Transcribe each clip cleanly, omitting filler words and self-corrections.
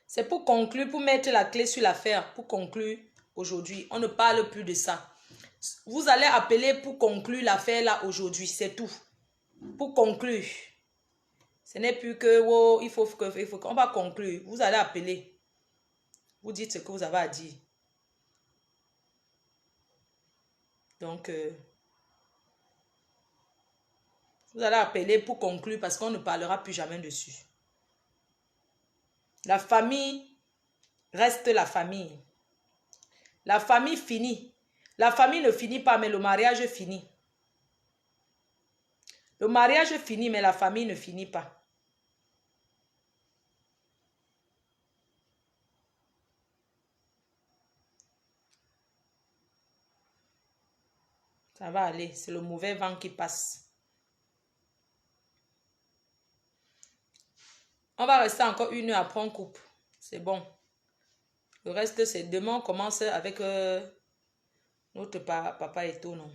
C'est pour conclure, pour mettre la clé sur l'affaire, pour conclure aujourd'hui. On ne parle plus de ça. Vous allez appeler pour conclure l'affaire là aujourd'hui, c'est tout. Pour conclure. Ce n'est plus que, oh, il faut qu'on va conclure. Vous allez appeler. Vous dites ce que vous avez à dire. Donc, vous allez appeler pour conclure parce qu'on ne parlera plus jamais dessus. La famille reste la famille. La famille finit. La famille ne finit pas, mais le mariage finit. Le mariage finit, mais la famille ne finit pas. Ça va aller, c'est le mauvais vent qui passe. On va rester encore 1 heure, après on coupe. C'est bon. Le reste, c'est demain, on commence avec notre papa et tout, non?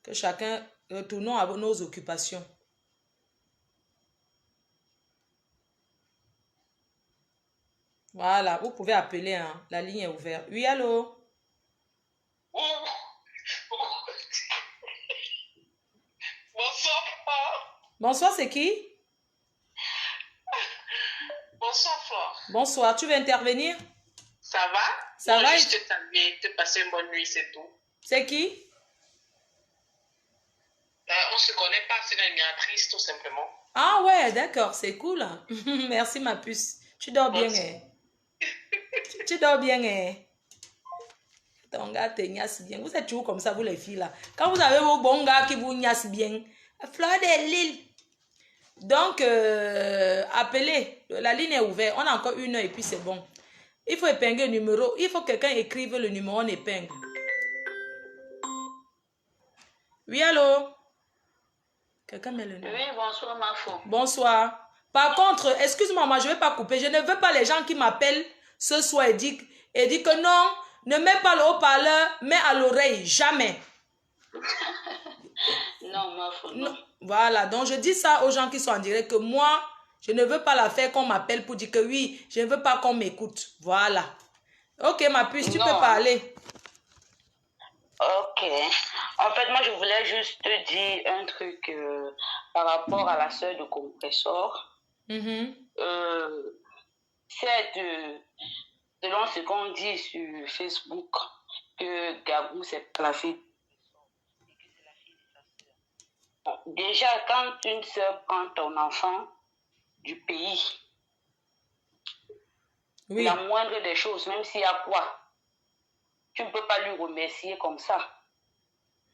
Que chacun, retournons à nos occupations. Voilà, vous pouvez appeler, hein. La ligne est ouverte. Oui, allô? Bonsoir, papa. Bonsoir, c'est qui? Bonsoir, Flore. Bonsoir, tu veux intervenir? Ça va? Ça va? Juste te saluer, te passer une bonne nuit, c'est tout. C'est qui? On se connaît pas, c'est une animatrice, tout simplement. Ah ouais, d'accord, c'est cool. Merci, ma puce. Tu dors bien, hein? Tu dors bien, hein? Ton gars te niasse bien. Vous êtes toujours comme ça, vous les filles, là. Quand vous avez vos bons gars qui vous niassent bien, Fleur de Lille. Donc, appelez. La ligne est ouverte. On a encore 1 heure et puis c'est bon. Il faut épingler le numéro. Il faut que quelqu'un écrive le numéro, on épingle. Oui, allô? Quelqu'un met le numéro. Oui, bonsoir, ma femme. Bonsoir. Par contre, excuse-moi, moi, je ne vais pas couper. Je ne veux pas les gens qui m'appellent ce soir et disent que non, ne mets pas le haut-parleur, mets à l'oreille. Jamais. Non, ma femme, non. Voilà, donc je dis ça aux gens qui sont en direct que moi, je ne veux pas la faire qu'on m'appelle pour dire que oui, je ne veux pas qu'on m'écoute. Voilà. Ok, ma puce, tu peux parler. Ok. En fait, moi, je voulais juste te dire un truc par rapport à la sœur de Compressor. C'est selon ce qu'on dit sur Facebook, que Gabou, c'est la fille. Déjà, quand une sœur prend ton enfant du pays, oui, la moindre des choses, même s'il y a quoi, tu ne peux pas lui remercier comme ça.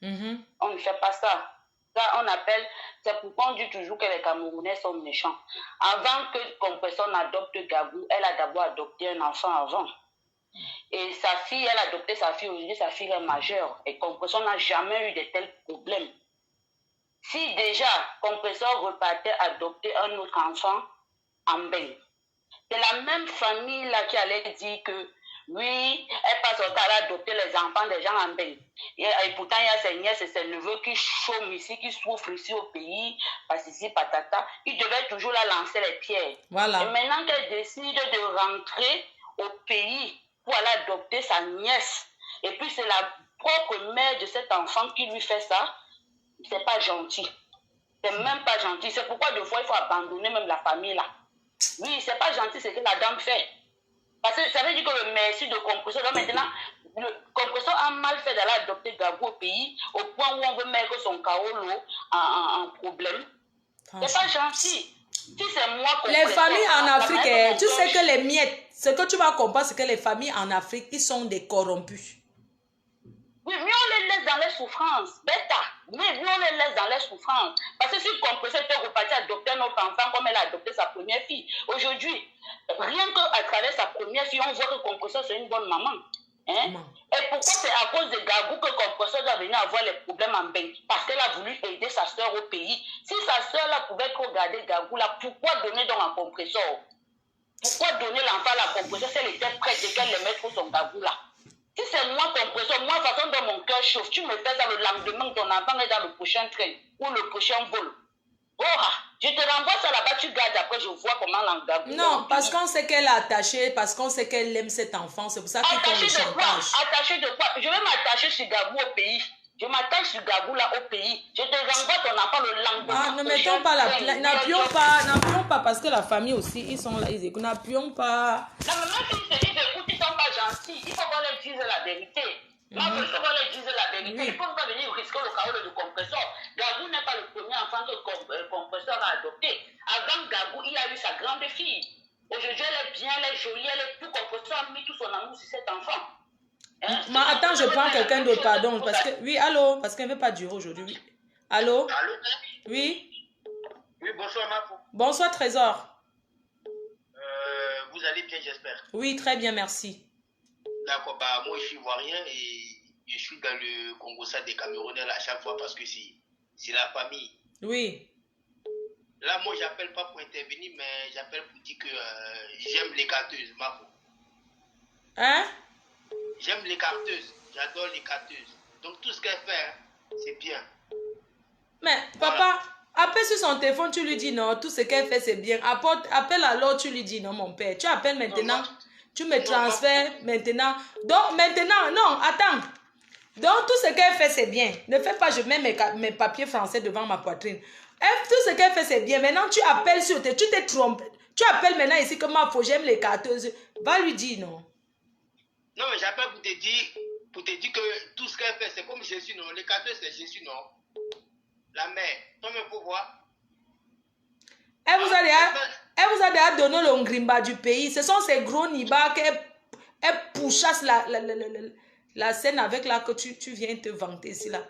On ne fait pas ça. Ça, on appelle, c'est pourquoi on dit toujours que les Camerounais sont méchants. Avant que Compressor n'adopte Gabou, elle a d'abord adopté un enfant avant. Et sa fille, elle a adopté sa fille, aujourd'hui sa fille est majeure. Et Compressor n'a jamais eu de tels problèmes. Si déjà Compressor repartait adopter un autre enfant en bain, c'est la même famille là qui allait dire que oui, elle passe au temps à adopter les enfants des gens en bain. Et pourtant, il y a ses nièces et ses neveux qui chôment ici, qui souffrent ici au pays, parce ici, patata. Ils devaient toujours la lancer les pierres. Voilà. Et maintenant qu'elle décide de rentrer au pays pour aller adopter sa nièce, et puis c'est la propre mère de cet enfant qui lui fait ça, c'est pas gentil. C'est même pas gentil. C'est pourquoi des fois, il faut abandonner même la famille là. Oui, c'est pas gentil ce que la dame fait. Parce que ça veut dire que le merci de Compressor, maintenant, le Compressor a mal fait d'aller adopter Gabou au pays, au point où on veut mettre son Kaolo en problème. C'est pas gentil. Si c'est moi, les familles en Afrique, tu sais que les miettes, ce que tu vas comprendre, c'est que les familles en Afrique, ils sont des corrompus. Oui, mais on les laisse dans les souffrances. Bêta. Mais on les laisse dans les souffrances. Parce que si Compressor était reparti adopter notre enfant comme elle a adopté sa première fille, aujourd'hui, rien qu'à travers sa première fille, on voit que Compressor, c'est une bonne maman. Hein? Et pourquoi c'est à cause de Gabou que Compressor doit venir avoir les problèmes en bain? Parce qu'elle a voulu aider sa soeur au pays. Si sa soeur là pouvait trop garder Gabou là, pourquoi donner donc un Compressor? Pourquoi donner l'enfant à la Compressor si elle était prête et qu'elle le mette pour son Gabou là? Si c'est moi chauffe. Tu me fais ça le lendemain, ton enfant est dans le prochain train ou le prochain vol. Oh, je te renvoie ça là-bas, tu gardes, après je vois comment l'engagement. Non, parce qu'on sait qu'elle est attachée, parce qu'on sait qu'elle aime cet enfant, c'est pour ça qu'ils font le chantage. Attaché de quoi? Je vais m'attacher sur Gabou au pays. Je m'attache sur Gabou là au pays. Je te renvoie ton enfant le lendemain. Ah, ne mettons pas la plainte. N'appuyons pas, parce que la famille aussi, ils sont là, ils écoutent. N'appuyons pas. Non, mais même s'ils se disent, écoute, ils ne sont pas gentils. Il faut qu'on leur dise la vérité. Il faut qu'on leur dise la vérité. Il ne faut pas venir risquer le chaos du compresseur. Gabou n'est pas le premier enfant que le compresseur a adopté. Avant Gabou, il a eu sa grande fille. Aujourd'hui, elle est bien, elle est jolie, elle est tout compresseur, a mis tout son amour sur cet enfant. Hein? Attends, je prends quelqu'un d'autre, pardon. Parce que, oui, allô, parce qu'elle ne veut pas durer aujourd'hui. Oui. Allô? Allô? Oui? Oui, bonsoir, Marco. Bonsoir, Trésor. Vous allez bien, j'espère. Oui, très bien, merci. D'accord, bah, moi, je suis ivoirien et je suis dans le Congo-Ça des Camerounais à chaque fois parce que c'est la famille. Oui. Là, moi, j'appelle pas pour intervenir, mais j'appelle pour dire que j'aime les carteuses, Marco. Hein? J'aime les carteuses, j'adore les carteuses. Donc, tout ce qu'elle fait, c'est bien. Mais, papa, appelle sur son téléphone, tu lui dis non, tout ce qu'elle fait, c'est bien. Appelle alors, tu lui dis non, mon père. Tu appelles maintenant, tu me transfères maintenant. Donc, maintenant, non, attends. Donc, tout ce qu'elle fait, c'est bien. Ne fais pas, je mets mes papiers français devant ma poitrine. Tout ce qu'elle fait, c'est bien. Maintenant, tu appelles sur tu t'es trompé. Tu appelles maintenant ici que ma j'aime les carteuses. Va lui dire non. Non, mais j'appelle pour te dire que tout ce qu'elle fait, c'est comme Jésus, non? Les carteuses, c'est Jésus, non? La mère, toi-même, faut voir. Elle vous a déjà donné le ngrimba du pays. Ce sont ces gros nibas qu'elle pourchasse la scène avec là que tu viens te vanter ici là.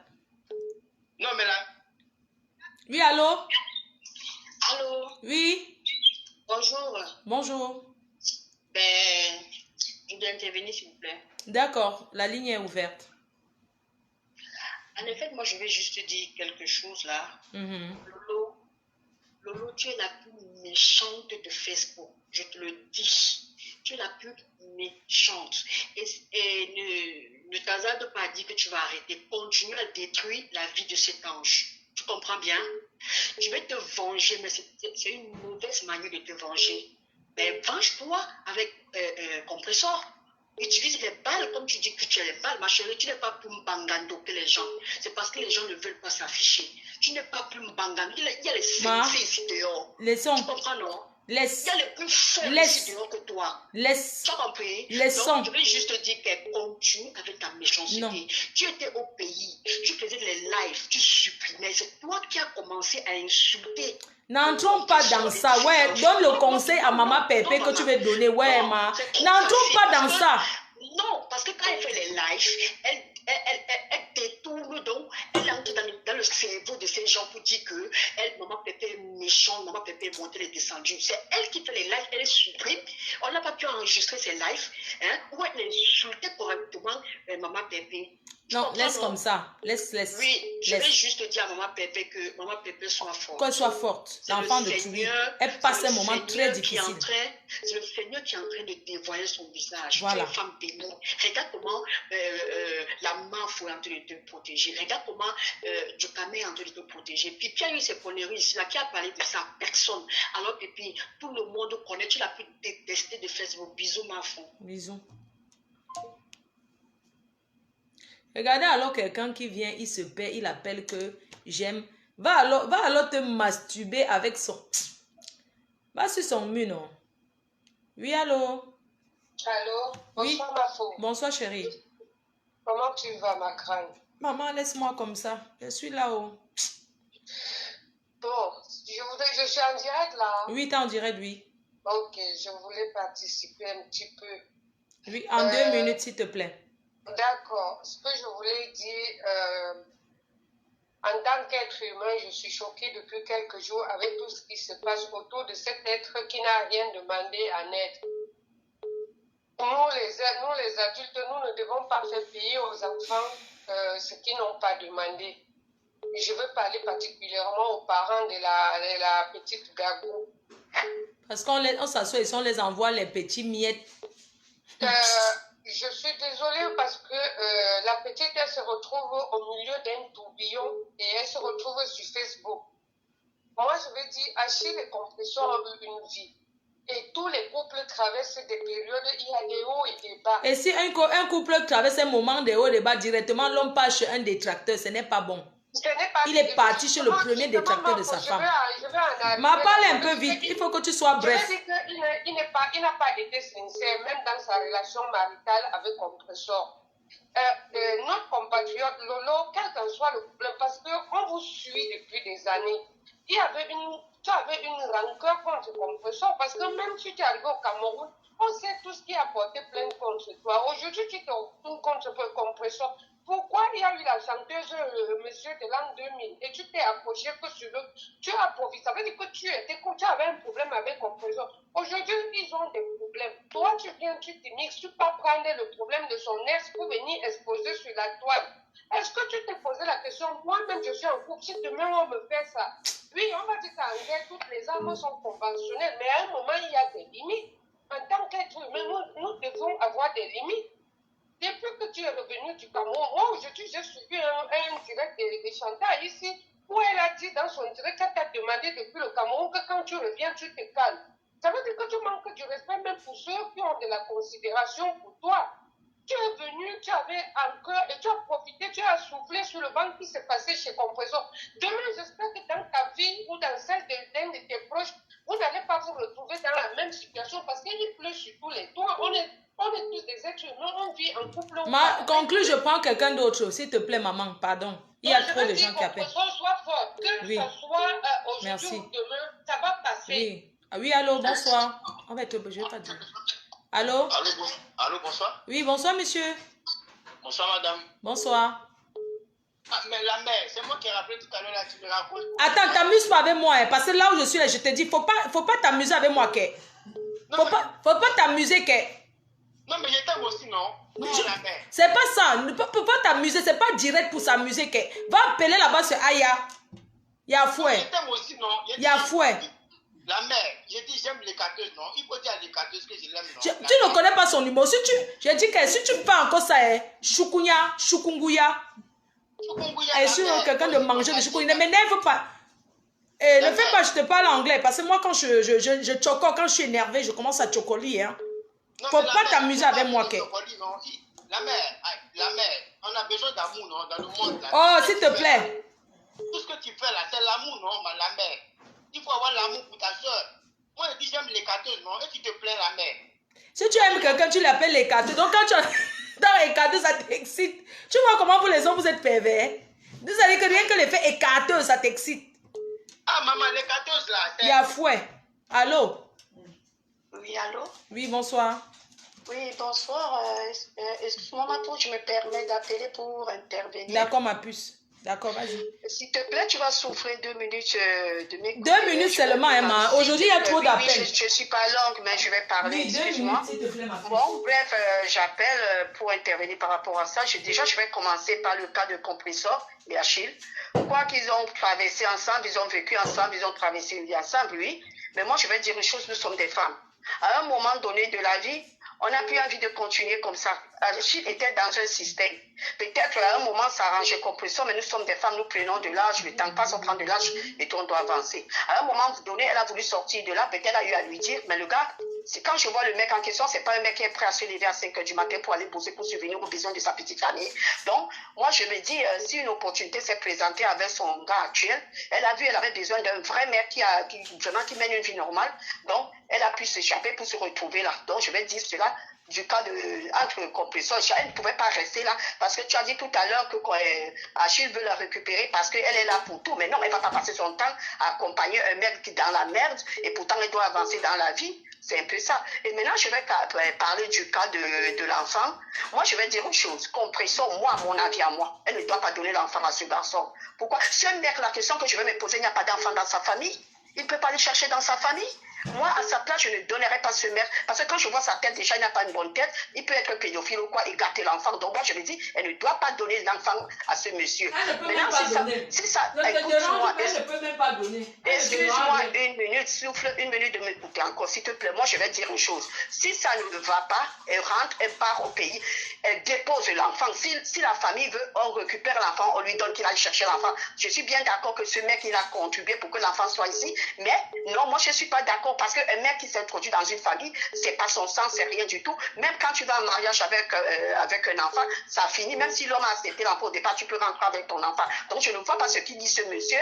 Non, mais là. Oui, allô? Allô? Oui? Bonjour. Bonjour. Ben, je dois intervenir, s'il vous plaît. D'accord, la ligne est ouverte. En effet, moi, je vais juste dire quelque chose là. Lolo, tu es la plus méchante de Facebook. Je te le dis. Tu es la plus méchante. Et ne t'hasarde pas à dire que tu vas arrêter. Continue à détruire la vie de cet ange. Tu comprends bien? Tu vais te venger, mais c'est une mauvaise manière de te venger. Mais venge-toi avec compresseur. Utilise les balles comme tu dis que tu as les balles. Ma chérie, tu n'es pas plus mbangando que les gens. C'est parce que les gens ne veulent pas s'afficher. Tu n'es pas plus mbangando. Il y a les filles ici dehors. Laissons. Tu comprends, non? Il Laisse. y a les plus forts ici dehors que toi. Laisse. Tu as compris? Laissons. Donc, je vais juste te dire qu'elle continue avec ta méchanceté. Non. Tu étais au pays. Tu faisais les lives. Tu supprimais. C'est toi qui as commencé à insulter. N'entrons pas dans ça, ouais. Donne le conseil à maman Pépé que tu veux donner, ouais, ma. N'entrons pas dans ça. Non, parce que quand elle fait les lives, elle détourne donc, elle entre dans le cerveau de ces gens pour dire que maman Pépé est méchante, maman Pépé est montée, elle est descendue. C'est elle qui fait les lives, elle est supprime. On n'a pas pu enregistrer ses lives, hein, ou elle insultait correctement maman Pépé. Non, laisse comme ça. Laisse. Oui, je vais juste dire à maman Pépé que maman Pépé soit forte. Qu'elle soit forte. L'enfant de Toulouse. Elle passe un moment très difficile. C'est le Seigneur qui est en train de dévoiler son visage. Voilà. Tu es une femme bénie. Regarde comment la main est en train de te protéger. Regarde comment Djokame est en train de te protéger. Puis il y a eu ces conneries ici, là, qui a parlé de ça? Personne. Alors que puis, tout le monde connaît. Tu l'as pu détester de Facebook. Bisous, ma femme. Bisous. Regardez alors quelqu'un qui vient, il se paie, il appelle que j'aime. Va alors te masturber avec son... Va sur son mur, non? Oui, allô? Allô? Bonsoir, oui. Ma femme. Bonsoir, chérie. Comment tu vas, ma crâne? Maman, laisse-moi comme ça. Je suis là-haut. Bon, je suis en direct, là? Oui, t'es en direct, oui. Ok, je voulais participer un petit peu. Oui, en 2 minutes, s'il te plaît. D'accord. Ce que je voulais dire, en tant qu'être humain, je suis choquée depuis quelques jours avec tout ce qui se passe autour de cet être qui n'a rien demandé à naître. Nous, les adultes, nous ne devons pas faire payer aux enfants ce qu'ils n'ont pas demandé. Je veux parler particulièrement aux parents de la petite Gagou. Parce qu'on s'assoit et on les envoie les petits miettes. Je suis désolée parce que la petite, elle se retrouve au milieu d'un tourbillon et elle se retrouve sur Facebook. Moi, je veux dire, Achille et Compression ont eu une vie. Et tous les couples traversent des périodes, il y a des hauts et des bas. Et si un couple traverse un moment de hauts et des bas, directement, l'homme passe chez un détracteur, ce n'est pas bon. Il est parti chez le premier détracteur de sa femme. Ma parle un peu vite, il faut que tu sois bref. Je veux dire qu'il n'a pas été sincère, même dans sa relation maritale avec Compressor. Notre compatriote Lolo, quel qu'en soit le problème, parce qu'on vous suit depuis des années, tu avais une rancœur contre Compressor, parce que même si tu es arrivé au Cameroun, on sait tout ce qui a porté plainte contre toi. Aujourd'hui, tu te retournes contre Compressor. Pourquoi il y a eu la chanteuse, monsieur de l'an 2000, et tu t'es approché que sur le... Tu as profité, ça veut dire que tu avais un problème avec Compressor. Aujourd'hui, ils ont des problèmes. Toi, tu viens, tu t'immisces, tu peux prendre le problème de son ex pour venir exposer sur la toile. Est-ce que tu t'es posé la question, moi-même je suis en couple, si demain on me fait ça? Oui, on va dire qu'en guerre, toutes les armes sont conventionnelles, mais à un moment, il y a des limites. En tant qu'être humain, nous devons avoir des limites. Depuis que tu es revenu du Cameroun, moi aujourd'hui j'ai suivi un direct de Chantal ici, où elle a dit dans son direct qu'elle t'a demandé depuis le Cameroun que quand tu reviens, tu te calmes. Ça veut dire que tu manques du respect même pour ceux qui ont de la considération pour toi. Tu es venu, tu avais un cœur et tu as profité, tu as soufflé sur le banc qui s'est passé chez Compressor. Demain, j'espère que dans ta vie ou dans celle d'un de tes proches, vous n'allez pas vous retrouver dans la même situation parce qu'il pleut sur tous les toits. On est tous des êtres humains, on vit en couple. Conclue, je prends quelqu'un d'autre, s'il te plaît, maman, pardon. Il y a trop de gens qui appellent. Soit fort, que oui. ça soit aujourd'hui ou demain, ça va passer. Oui, oui, allô, bonsoir. En fait, je vais pas dire. Allô? Allô, bonsoir. Oui, bonsoir, monsieur. Bonsoir, madame. Bonsoir. Ah, mais la mère, c'est moi qui ai rappelé tout à l'heure, là, tu me racontes. Attends, t'amuses pas avec moi, hein, parce que là où je suis, là, je te dis, faut pas t'amuser avec moi, que. Faut pas t'amuser, que. Non, mais je t'aime aussi, non? Non, la mère. C'est pas ça, faut pas t'amuser, c'est pas direct pour s'amuser, que. Va appeler là-bas sur Aya. Il y a fouet. Je t'aime aussi, non? Il y a fouet. La mère, j'ai dit j'aime les carteuses, non? Il faut dire à les carteuses que je l'aime, non? Tu ne connais pas son numéro. J'ai dit que si tu fais encore ça, chikungunya. Et si quelqu'un de manger de chikungunya, ne m'énerve pas. Et ne fais pas, je te parle anglais. Parce que moi, quand je choco, quand je suis énervée, je commence à chocolie. Hein. Faut pas t'amuser avec moi. La mère, on a besoin d'amour, non? Dans le monde. Là. Oh, s'il te plaît. Tout ce que tu fais là, c'est l'amour, non? La mère. Il faut avoir l'amour pour ta soeur. Moi, je dis j'aime les carteuses, non? Et tu te plains, la mère. Si tu aimes quelqu'un, tu l'appelles les carteuses. Donc, quand tu dans les carteuses, ça t'excite. Tu vois comment vous les hommes, vous êtes pervers? Vous savez que rien que l'effet écarteuse, ça t'excite. Ah, maman, les carteuses là. Il y a fouet. Allô? Oui, allô? Oui, bonsoir. Oui, bonsoir. Excuse-moi, ma peau, je me permets d'appeler pour intervenir. D'accord, ma puce. D'accord, vas-y. S'il te plaît, tu vas souffrir 2 minutes de m'écouter. 2 minutes seulement, Emma. Aujourd'hui, il y a trop d'appels. Oui, je ne suis pas longue, mais je vais parler. Oui, 2 minutes, s'il te plaît, ma Bon, bref, j'appelle pour intervenir par rapport à ça. Déjà, je vais commencer par le cas de Compressor et Achille. Quoi qu'ils ont traversé ensemble, ils ont vécu ensemble, ils ont traversé une vie ensemble, oui. Mais moi, je vais dire une chose, nous sommes des femmes. À un moment donné de la vie, on n'a plus envie de continuer comme ça. Achille était dans un système. Peut-être à un moment, ça arrangeait Compressor, mais nous sommes des femmes, nous prenons de l'âge, le temps passe, on prend de l'âge et on doit avancer. À un moment donné, elle a voulu sortir de là, peut-être elle a eu à lui dire, mais le gars, c'est quand je vois le mec en question, c'est pas un mec qui est prêt à se lever à 5 h du matin pour aller bosser, pour subvenir aux besoins de sa petite famille. Donc, moi, je me dis, si une opportunité s'est présentée avec son gars actuel, elle a vu, elle avait besoin d'un vrai mec qui mène une vie normale. Donc, elle a pu s'échapper pour se retrouver là. Donc, je vais dire cela du cas entre Compressor. Elle ne pouvait pas rester là parce que tu as dit tout à l'heure que Achille veut la récupérer parce qu'elle est là pour tout. Mais non, elle ne va pas passer son temps à accompagner un mec qui est dans la merde et pourtant elle doit avancer dans la vie. C'est un peu ça. Et maintenant, je vais parler du cas de l'enfant. Moi, je vais dire une chose. Compressor, moi, à mon avis à moi, elle ne doit pas donner l'enfant à ce garçon. Pourquoi? Ce mec, la question que je vais me poser, il n'y a pas d'enfant dans sa famille. Il ne peut pas aller chercher dans sa famille. Moi, à sa place, je ne donnerais pas ce mec. Parce que quand je vois sa tête, déjà, il n'a pas une bonne tête. Il peut être pédophile ou quoi et gâter l'enfant. Donc moi, je me dis, elle ne doit pas donner l'enfant à ce monsieur. Elle ne peut Maintenant, même pas donner. si ça, Ne te écoute-moi. dérange pas, elle ne peut même pas donner. Excuse-moi une minute, souffle une minute de m'écouter encore, s'il te plaît. Moi, je vais dire une chose. Si ça ne va pas, elle rentre, elle part au pays, elle dépose l'enfant. Si la famille veut, on récupère l'enfant, on lui donne qu'il aille chercher l'enfant. Je suis bien d'accord que ce mec, il a contribué pour que l'enfant soit ici. Mais non, moi, je ne suis pas d'accord parce qu'un mec qui s'introduit dans une famille, c'est pas son sang, c'est rien du tout. Même quand tu vas en mariage avec un enfant, ça finit. Même si l'homme a accepté l'enfant au départ, tu peux rentrer avec ton enfant. Donc, je ne vois pas ce qu'il dit ce monsieur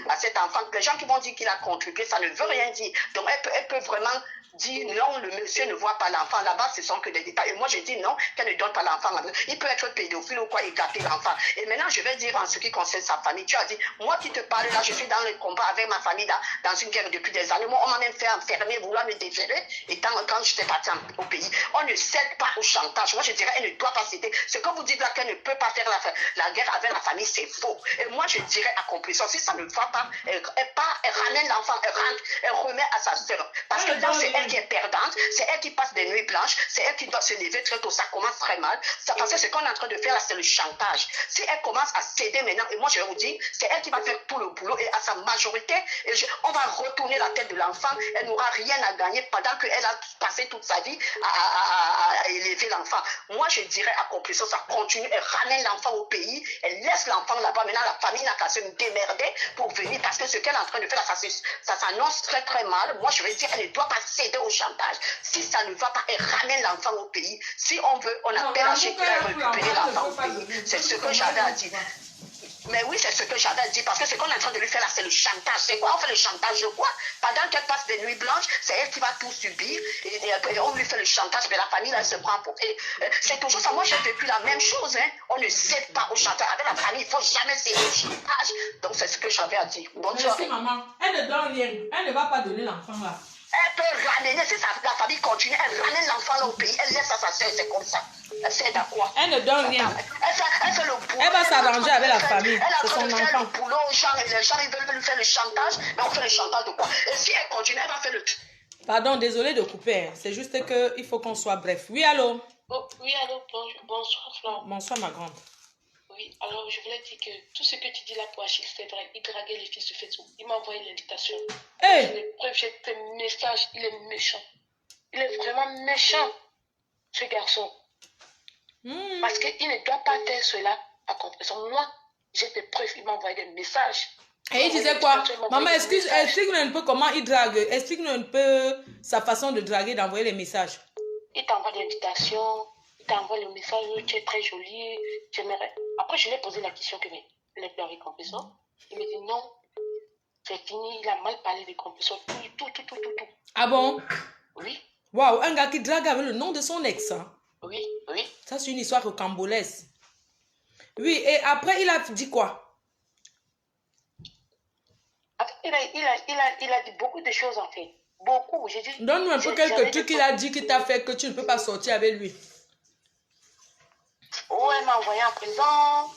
à cet enfant. Les gens qui vont dire qu'il a contribué, ça ne veut rien dire. Donc, elle peut vraiment dire non, le monsieur ne voit pas l'enfant. Là-bas, ce sont que des détails. Et moi, je dis non, qu'elle ne donne pas l'enfant. Il peut être pédophile ou quoi, et gâter l'enfant. Et maintenant, je vais dire en ce qui concerne sa famille. Tu as dit, moi qui te parle là, je suis dans le combat avec ma famille dans une guerre depuis des années. Moi, on m'a même fait enfermer, vouloir me déférer. Et quand j'étais partie au pays, on ne cède pas au chantage. Moi, je dirais, elle ne doit pas céder. Ce que vous dites là, qu'elle ne peut pas faire la guerre avec la famille, c'est faux. Et moi, je dirais à compréhension, si ça ne va pas, elle ramène l'enfant, elle rentre, elle remet à sa soeur. Parce que là, c'est elle qui est perdante, c'est elle qui passe des nuits blanches, c'est elle qui doit se lever très tôt, ça commence très mal. Parce que ce qu'on est en train de faire là, c'est le chantage. Si elle commence à céder maintenant, et moi je vais vous dire, c'est elle qui va faire tout le boulot, et à sa majorité, on va retourner la tête de l'enfant, elle n'aura rien à gagner pendant qu'elle a passé toute sa vie à élever l'enfant. Moi je dirais à compréhension, ça continue, elle ramène l'enfant au pays, elle laisse l'enfant là-bas, maintenant la famille n'a qu'à se démerder pour venir, parce que ce qu'elle est en train de faire là, ça s'annonce très très mal. Moi je vais dire, elle ne doit pas céder au chantage. Si ça ne va pas, elle ramène l'enfant au pays. Si on veut, on appelle à chez qui a récupéré l'enfant au pays. C'est ce que j'avais à dire. Mais oui, c'est ce que j'avais à dire, parce que ce qu'on est en train de lui faire là, c'est le chantage. C'est quoi? On fait le chantage de quoi? Pendant qu'elle passe des nuits blanches, c'est elle qui va tout subir, et on lui fait le chantage, mais la famille là, elle se prend pour elle. C'est toujours ça. Moi, j'ai vécu la même chose. Hein. On ne cède pas au chantage. Avec la famille, il ne faut jamais céder au chantage. Donc, c'est ce que j'avais à dire. Bonne soirée. Merci, maman. Elle ne donne rien. Elle ne va pas donner l'enfant là. Elle peut ramener, si la famille continue, elle ramène l'enfant là au pays, elle laisse à sa soeur, c'est comme ça. Elle sait à quoi? Elle ne donne rien. Elle fait le boulot. Elle va s'arranger avec la famille. Elle C'est son fait enfant. le boulot aux gens, et les gens ils veulent lui faire le chantage, mais on fait le chantage de quoi? Et si elle continue, elle va faire le... Pardon, désolé de couper. C'est juste qu'il faut qu'on soit bref. Oui, allô? Oh, oui, allô, bonsoir, Flore. Bonsoir, ma grande. Oui, alors je voulais dire que tout ce que tu dis là pour Achille, c'est vrai. Il draguait les filles sur Facebook. Il m'a envoyé l'invitation. Hey! J'ai les preuves, j'ai fait un message. Il est méchant. Il est vraiment méchant, ce garçon. Parce qu'il ne doit pas faire cela à compréhension. Moi, j'ai des preuves. Il m'a envoyé des messages. Et il disait quoi? Maman, explique-nous un peu comment il drague. Explique-nous un peu sa façon de draguer, d'envoyer les messages. Il t'envoie l'invitation. Il t'envoie le message, tu es très jolie, j'aimerais. Après, je lui ai posé la question que les pleurer compression. Il me dit non, c'est fini, il a mal parlé des compresseurs, tout. Ah bon? Oui. Waouh, un gars qui drague avec le nom de son ex. Hein? Oui. Ça, c'est une histoire rocambolesque. Oui, et après, il a dit quoi? Il a dit beaucoup de choses en fait. Beaucoup, j'ai dit. Donne-nous un peu quelques trucs qu'il a dit qui t'a fait que tu ne peux pas sortir avec lui. Oh, elle m'a envoyé en prison.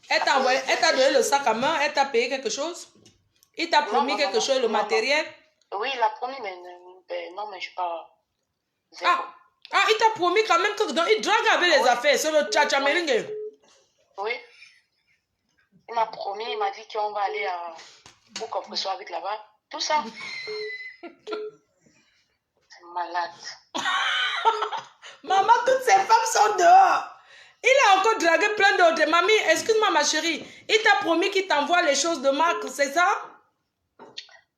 Elle t'a donné le sac à main, elle t'a payé quelque chose? Il t'a promis quelque chose, le matériel? Oui, il a promis, mais non, mais je ne suis pas... il t'a promis quand même que donc, il drague avec les affaires, c'est le tcha meringue. Oui. Il m'a promis, il m'a dit qu'on va aller au compression avec là-bas. Tout ça. C'est malade. Maman, toutes ces femmes sont dehors. Il a encore dragué plein d'autres. Mamie, excuse-moi ma chérie. Il t'a promis qu'il t'envoie les choses de marque, c'est ça?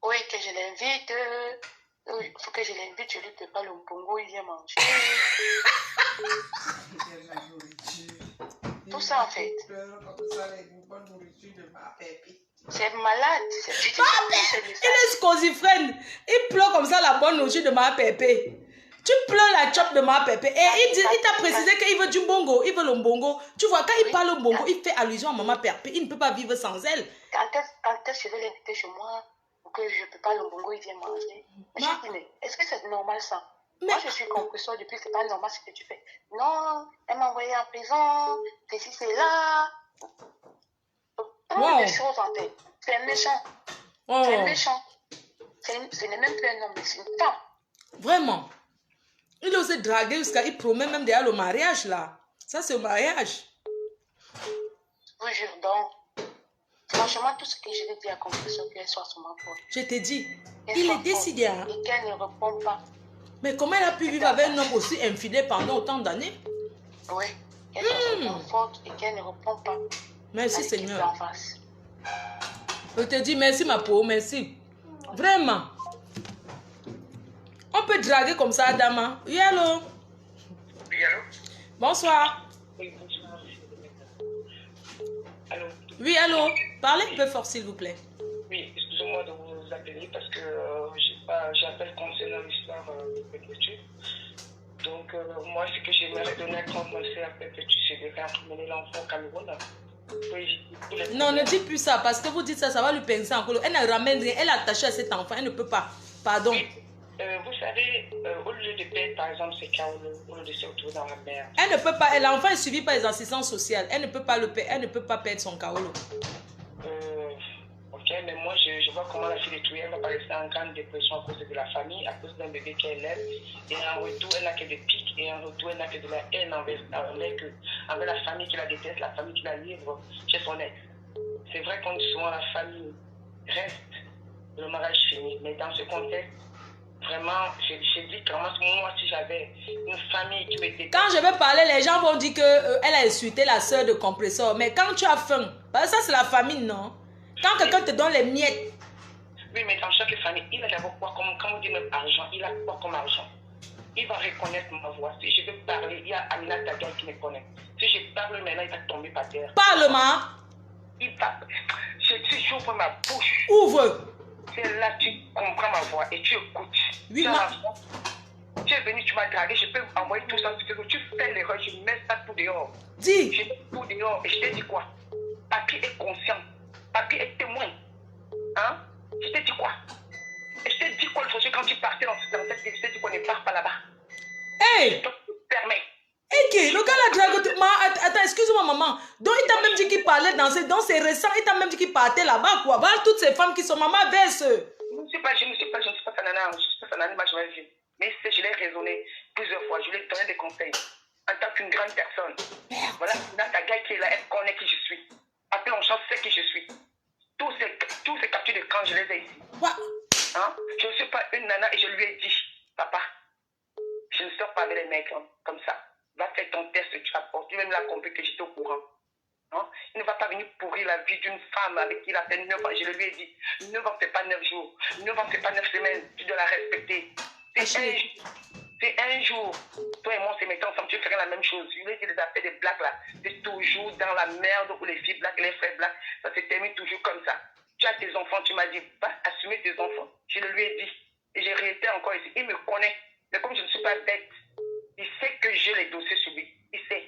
Oui, que je l'invite. Il faut que je l'invite. Je lui prépare le mbongo, il vient manger. Tout ça en fait. C'est malade. Il est schizophrène. Il pleure comme ça la bonne nourriture de ma pépé. Tu pleures la chop de ma pépé. Et il t'a précisé qu'il veut du bongo. Il veut le bongo. Tu vois, quand il parle au bongo, il fait allusion à maman pépé. Il ne peut pas vivre sans elle. Quand est-ce que je vais l'inviter chez moi pour que je prépare le bongo, il vient manger? Est-ce que c'est normal ça? Moi, je suis compresseur depuis, c'est pas normal ce que tu fais. Non, elle m'a envoyé en prison. Ceci, c'est là. Plein de choses en fait. C'est méchant. C'est méchant. Ce n'est même plus un homme, c'est une femme. Vraiment. Il ose draguer jusqu'à... Il promet même derrière le mariage, là. Ça, c'est le mariage. Je vous jure, donc, franchement, tout ce que je vais dire à conclusion, qu'elle soit sur ma faute. Je te dis, il est décidé. Hein? Et qu'elle ne répond pas. Mais comment elle a pu vivre avec un homme aussi infidèle pendant autant d'années? Oui, qu'elle soit sur ma faute et qu'elle ne répond pas. Merci, Seigneur. Je te dis merci, ma peau, merci. Vraiment. On peut draguer comme ça, Adama. Oui, allô? Oui, allô? Bonsoir. Oui, bonsoir. Allô? Oui, allô? Parlez un peu fort, s'il vous plaît. Oui, excusez-moi de vous appeler parce que j'appelle concernant l'histoire de Perpétue. Donc, moi, ce que j'aimerais donner à conseil à Perpétue, c'est de ramener l'enfant au Cameroun. Non, ne dites plus ça, parce que vous dites ça, ça va lui pincer encore. Elle ne ramène rien, elle est attachée à cet enfant, elle ne peut pas. Pardon. Oui. Vous savez, au lieu de perdre, par exemple, ses Kaolo, au lieu de se retrouver dans la mer. Elle ne peut pas, l'enfant est suivi par les assistants sociaux. Elle ne peut pas elle ne peut pas perdre son Kaolo. Ok, mais moi, je vois comment la fille de Touye, elle va pas rester en grande dépression à cause de la famille, à cause d'un bébé qu'elle aime. Et en retour, elle n'a que des pics, et en retour, elle n'a que de la haine envers la famille qui la déteste, la famille qui la livre chez son ex. C'est vrai qu'on dit souvent la famille reste, le mariage fini, mais dans ce contexte, vraiment, je dis clairement, moi, si j'avais une famille qui m'était... Quand je vais parler, les gens vont dire qu'elle a insulté la soeur de compresseur. Mais quand tu as faim, parce que ça, c'est la famille, non? Quand quelqu'un te donne les miettes... Oui, mais dans chaque famille, il a d'abord quoi comme, quand on dit même argent, il a quoi comme argent? Il va reconnaître ma voix. Si je veux parler, il y a Amina Tagal qui me connaît. Si je parle maintenant, il va tomber par terre. Parle-moi. Il va... J'ouvre ma bouche. Ouvre. C'est là que tu comprends ma voix et tu écoutes. Oui, tu es venu, tu m'as dragué, je peux envoyer tout ça. Tu fais l'erreur, je mets ça tout dehors. Dis. Je mets tout dehors et je t'ai dit quoi? Papi est conscient. Papi est témoin. Hein? Je t'ai dit quoi? Et je t'ai dit quoi le jour quand tu partais dans cette ville? Je t'ai dit qu'on ne part pas là-bas. Hey! Je te permets. Ok, le gars l'a dragué. Attends, excuse-moi, maman. Donc, il t'a même dit qu'il parlait dans ses récents. Il t'a même dit qu'il partait là-bas, quoi. Voilà toutes ces femmes qui sont maman verse. Je ne suis pas Sanana. Je ne suis pas Sanana, mais je l'ai raisonné plusieurs fois. Je lui ai donné des conseils. En tant qu'une grande personne. Merde. Voilà, ta gars qui est là, elle connaît qui je suis. Après, on chante, sait qui je suis. Tous ces captures d'écran, je les ai ici. What? Hein? Je ne suis pas une nana et je lui ai dit, papa, je ne sors pas avec les mecs comme ça. Va faire ton test, tu apportes. Lui-même l'a compris que j'étais au courant. Hein? Il ne va pas venir pourrir la vie d'une femme avec qui il a fait 9 ans. Je lui ai dit, 9 ans, c'est pas 9 jours. 9 ans, c'est pas 9 semaines. Tu dois la respecter. C'est un jour. Toi et moi, on se mettait ensemble, tu ferais la même chose. Je lui ai dit, les affaires des blacks là, c'est toujours dans la merde où les filles blacks et les frères blacks, ça se termine toujours comme ça. Tu as tes enfants, tu m'as dit, va assumer tes enfants. Je le lui ai dit. Et j'ai réété encore ici. Il me connaît. Mais comme je ne suis pas bête, il sait que j'ai les dossiers sur lui. Il sait.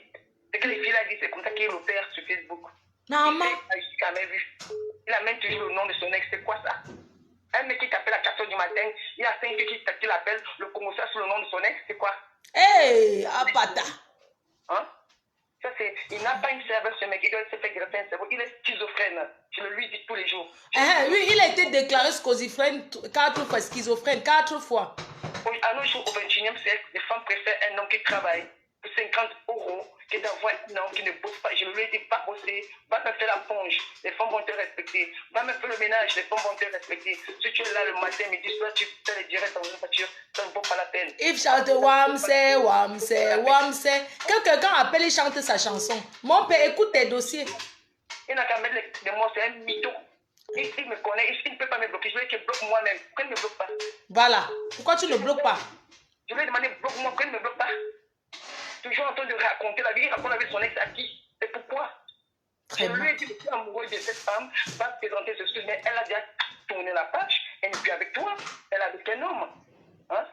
C'est que les filles là disent, c'est comme ça qu'il opère sur Facebook. Maman. Il a jamais vu. Il a même toujours le nom de son ex. C'est quoi ça? Un mec qui t'appelle à 4h du matin, il y a 5 filles qui l'appellent, le commencer sous le nom de son ex, c'est quoi? Hey, apata. Hein? Ça, c'est... Il n'a pas une serveuse, ce mec, il doit se faire greffer un cerveau. Il est schizophrène. Je le lui dis tous les jours. Oui, il a été déclaré schizophrène 4 fois, schizophrène 4 fois. Oui, à nos jours, au 21e siècle, les femmes préfèrent un homme qui travaille pour 50 € que d'avoir un homme qui ne bosse pas. Je lui ai dit, va bosser, va me faire la ponge, les femmes vont te respecter. Va me faire le ménage, les femmes vont te respecter. Si tu es là le matin, midi, soir, tu fais les directs dans une voiture, ça ne vaut pas la peine. Il chante Wamse, Wamse, Wamse. Quand quelqu'un appelle, il chante sa chanson. Mon père, écoute tes dossiers. Il n'a qu'à mettre les mots, c'est un mytho. Il me connaît, il ne peut pas me bloquer. Je lui ai dit, bloque moi-même. Pourquoi il ne me bloque pas? Voilà. Pourquoi tu ne bloques pas? Je lui ai demandé, bloque-moi, pourquoi il ne me bloque pas? Toujours en train de raconter la vie, il raconte avec son ex à qui? Et pourquoi? Je lui ai dit, je suis amoureux de cette femme, va présenter ce truc, mais elle a déjà tourné la page, elle n'est plus avec toi, elle est avec un homme. Hein?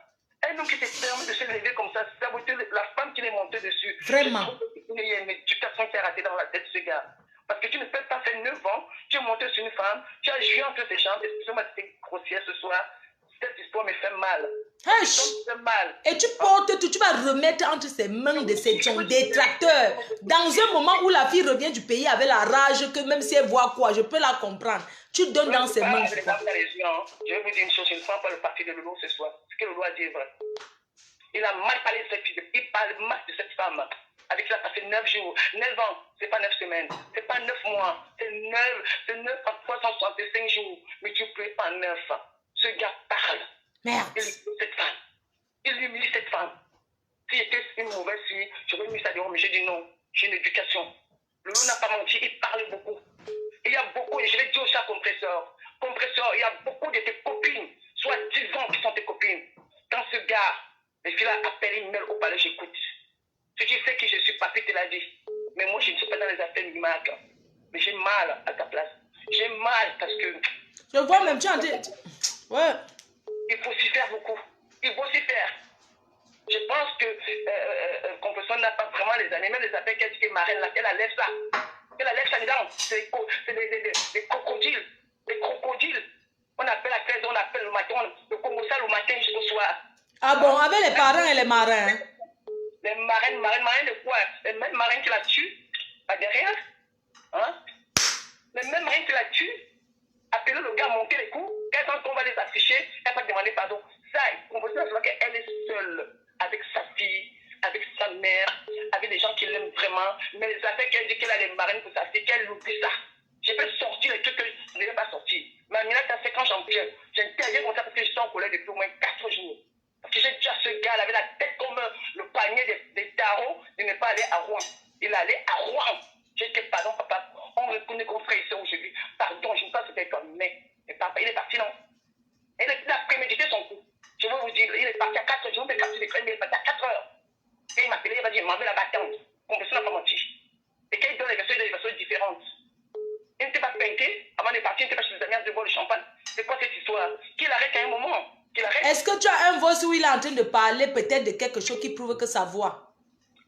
Un homme qui se permet de se lever comme ça, saboter la femme qui l'est montée dessus. Vraiment. Il y a une éducation qui est ratée dans la tête de ce gars. Parce que tu ne peux pas faire 9 ans, tu es monté sur une femme, tu as joué entre ces gens, excusez-moi de grossière ce soir, Cette histoire me fait mal. Et tu portes tout, tu vas remettre entre ses mains de son détracteur. Dans un moment où la fille revient du pays avec la rage, que même si elle voit quoi, je peux la comprendre. Tu donnes dans ses mains. Je vais vous dire une chose, je ne prends pas le parti de Lolo ce soir. Ce que Lolo a dit est vrai. Il a mal parlé de cette fille, il parle mal de cette femme. Avec qui il a passé 9 jours, 9 ans, c'est pas 9 semaines, c'est pas 9 mois, c'est 9 à 365 jours, mais tu ne plais pas 9. Ce gars parle. Merde. Il humilie cette femme. Si j'étais une mauvaise fille, j'aurais mis ça dehors, mais j'ai dit non, j'ai une éducation. Lolo n'a pas menti, il parle beaucoup. Il y a beaucoup, et je l'ai dit aussi à Compresseur, il y a beaucoup de tes copines, soit 10 ans qui sont tes copines. Quand ce gars, les filles appellent une mail au palais, j'écoute. Si tu sais que je suis papi, te l'a dit. Mais moi, je ne suis pas dans les affaires Nimac. Mais j'ai mal à ta place. J'ai mal parce que... Je vois même, tu as dit... Ouais. Il faut s'y faire beaucoup. Il faut s'y faire. Je pense que Compresseur n'a pas vraiment les années. Même les affaires qu'elle dit que Marraine, là, qu'elle lève ça. Elle lève ça dedans. C'est des crocodiles. Des crocodiles. On appelle la classe, on appelle le matin. Le commence le matin jusqu'au soir. Ah bon, avec les parents et les marins. Les marraines de quoi? Les mêmes marraines qui la tuent, pas derrière. Hein? Les mêmes marraines qui la tuent, appeler le gars, monter les coups, quand on va les afficher, elle va demander pardon. Ça, on peut dire qu'elle est seule avec sa fille, avec sa mère, avec des gens qui l'aiment vraiment. Mais les affaires qu'elle dit qu'elle a des marraines pour sa fille, qu'elle oublie ça. Je peux sortir les trucs que je ne vais pas sortir. Mais Amina, c'est quand j'en viens. J'interviens comme ça parce que je suis en colère depuis au moins 4 jours. Parce que j'ai dit à ce gars, il avait la tête comme le panier des tarots, de ne pas aller à Rouen. Il allait à Rouen. J'ai dit, pardon, papa, on reconnaît qu'on ferait ici aujourd'hui. Pardon, je ne sais pas si c'était comme mais papa, il est parti, non? Il a prémédité son coup. Je veux vous dire, il est parti à 4 jours, il est parti de crème, il est parti à 4 heures. Et il m'a appelé, il m'a dit, m'en veux la battante. Compresseur n'a pas menti. Et quand il donne les versions, il a des versions différentes. Il n'était pas peinté, avant de partir, il n'était pas chez les amis de boire le champagne. C'est quoi cette histoire? Qu'il arrête à un moment. Est-ce que tu as un voix où il est en train de parler peut-être de quelque chose qui prouve que sa voix?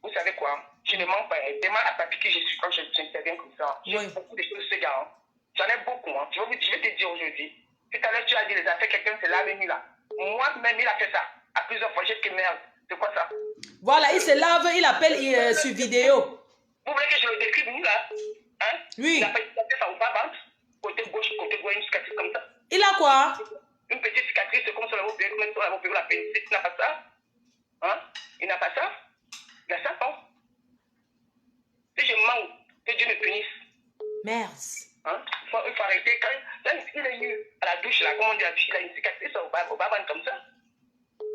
Vous savez quoi? Je ne mens pas. Demande à papi qui je suis quand j'interviens comme ça. J'ai beaucoup de choses, ce gars. Hein. J'en ai beaucoup. Hein. Je vais te dire aujourd'hui. Tout à l'heure, tu as dit les affaires, quelqu'un s'est lavé là. Moi-même, il a fait ça. À plusieurs fois, j'ai dit que merde. C'est quoi ça? Voilà, il se lave, il appelle sur vidéo. Vous voulez que je le décrive, nous, là? Hein? Oui. Il a pas une cicatrice en bas, ventre. Côté gauche, une cicatrice comme ça. Il a quoi? Une petite cicatrice, comme sur la peau, comme sur la peau, la pénis. Il n'a pas ça? Hein? Il n'a pas ça? Il a ça, non? Si je mens, que Dieu me punisse. Merde. Hein? Il faut arrêter. Quand il est nu à la douche, là, comment on dit, il a une cicatrice au bas comme ça.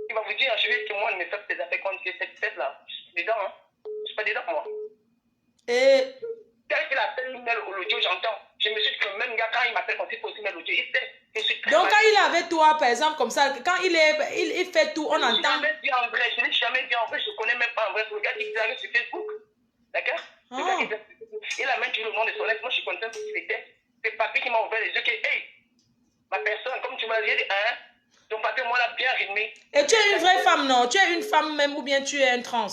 Il va vous dire, je vais que moi, il me fait des affaires comme cette tête-là. Je suis dedans, hein? Je suis pas dedans, moi. Et... Quand il appelle une mail au l'audio, j'entends. Je me suis dit que le même gars, quand il m'appelle quand il faut aussi mail l'audio, il sait. Donc, quand il est avec toi, par exemple, comme ça, quand il fait tout, on entend. Je n'ai jamais dit en vrai, je ne connais même pas en vrai. Le gars qui est sur Facebook. D'accord? Il a même dit le nom de son ex. Moi, je suis content qu'il était. C'est papi qui m'a ouvert les yeux. Hey, ma personne, comme tu m'as dit, hein? Ton papi, moi, l'a bien rimé. Et tu es une vraie femme, non? Tu es une femme même ou bien tu es un trans?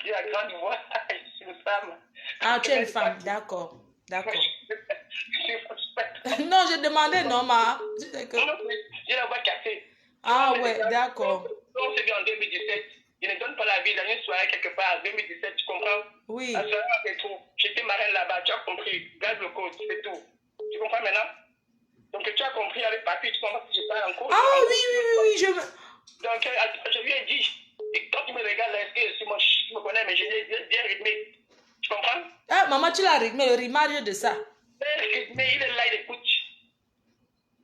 Il a grande voix. Je suis une femme. Ah, tu es une femme. D'accord. D'accord. Non, je demandais, non, ma. J'ai la voix cassée. Ah, ouais, d'accord. On s'est vu en 2017. Je ne donne pas la vie dans une soirée quelque part en 2017, tu comprends? Oui. La soirée, c'est tout. J'étais marraine là-bas, tu as compris. Garde le code, c'est tout. Tu comprends maintenant? Donc, tu as compris avec papi, tu comprends que je parle en code. Ah, oui. Donc, je lui ai dit, et quand tu me regardes là, est-ce que tu me connais, mais je l'ai bien rythmé. Tu comprends? Ah, maman, tu l'as rythmé, le rimage de ça. Mais il est là, il écoute.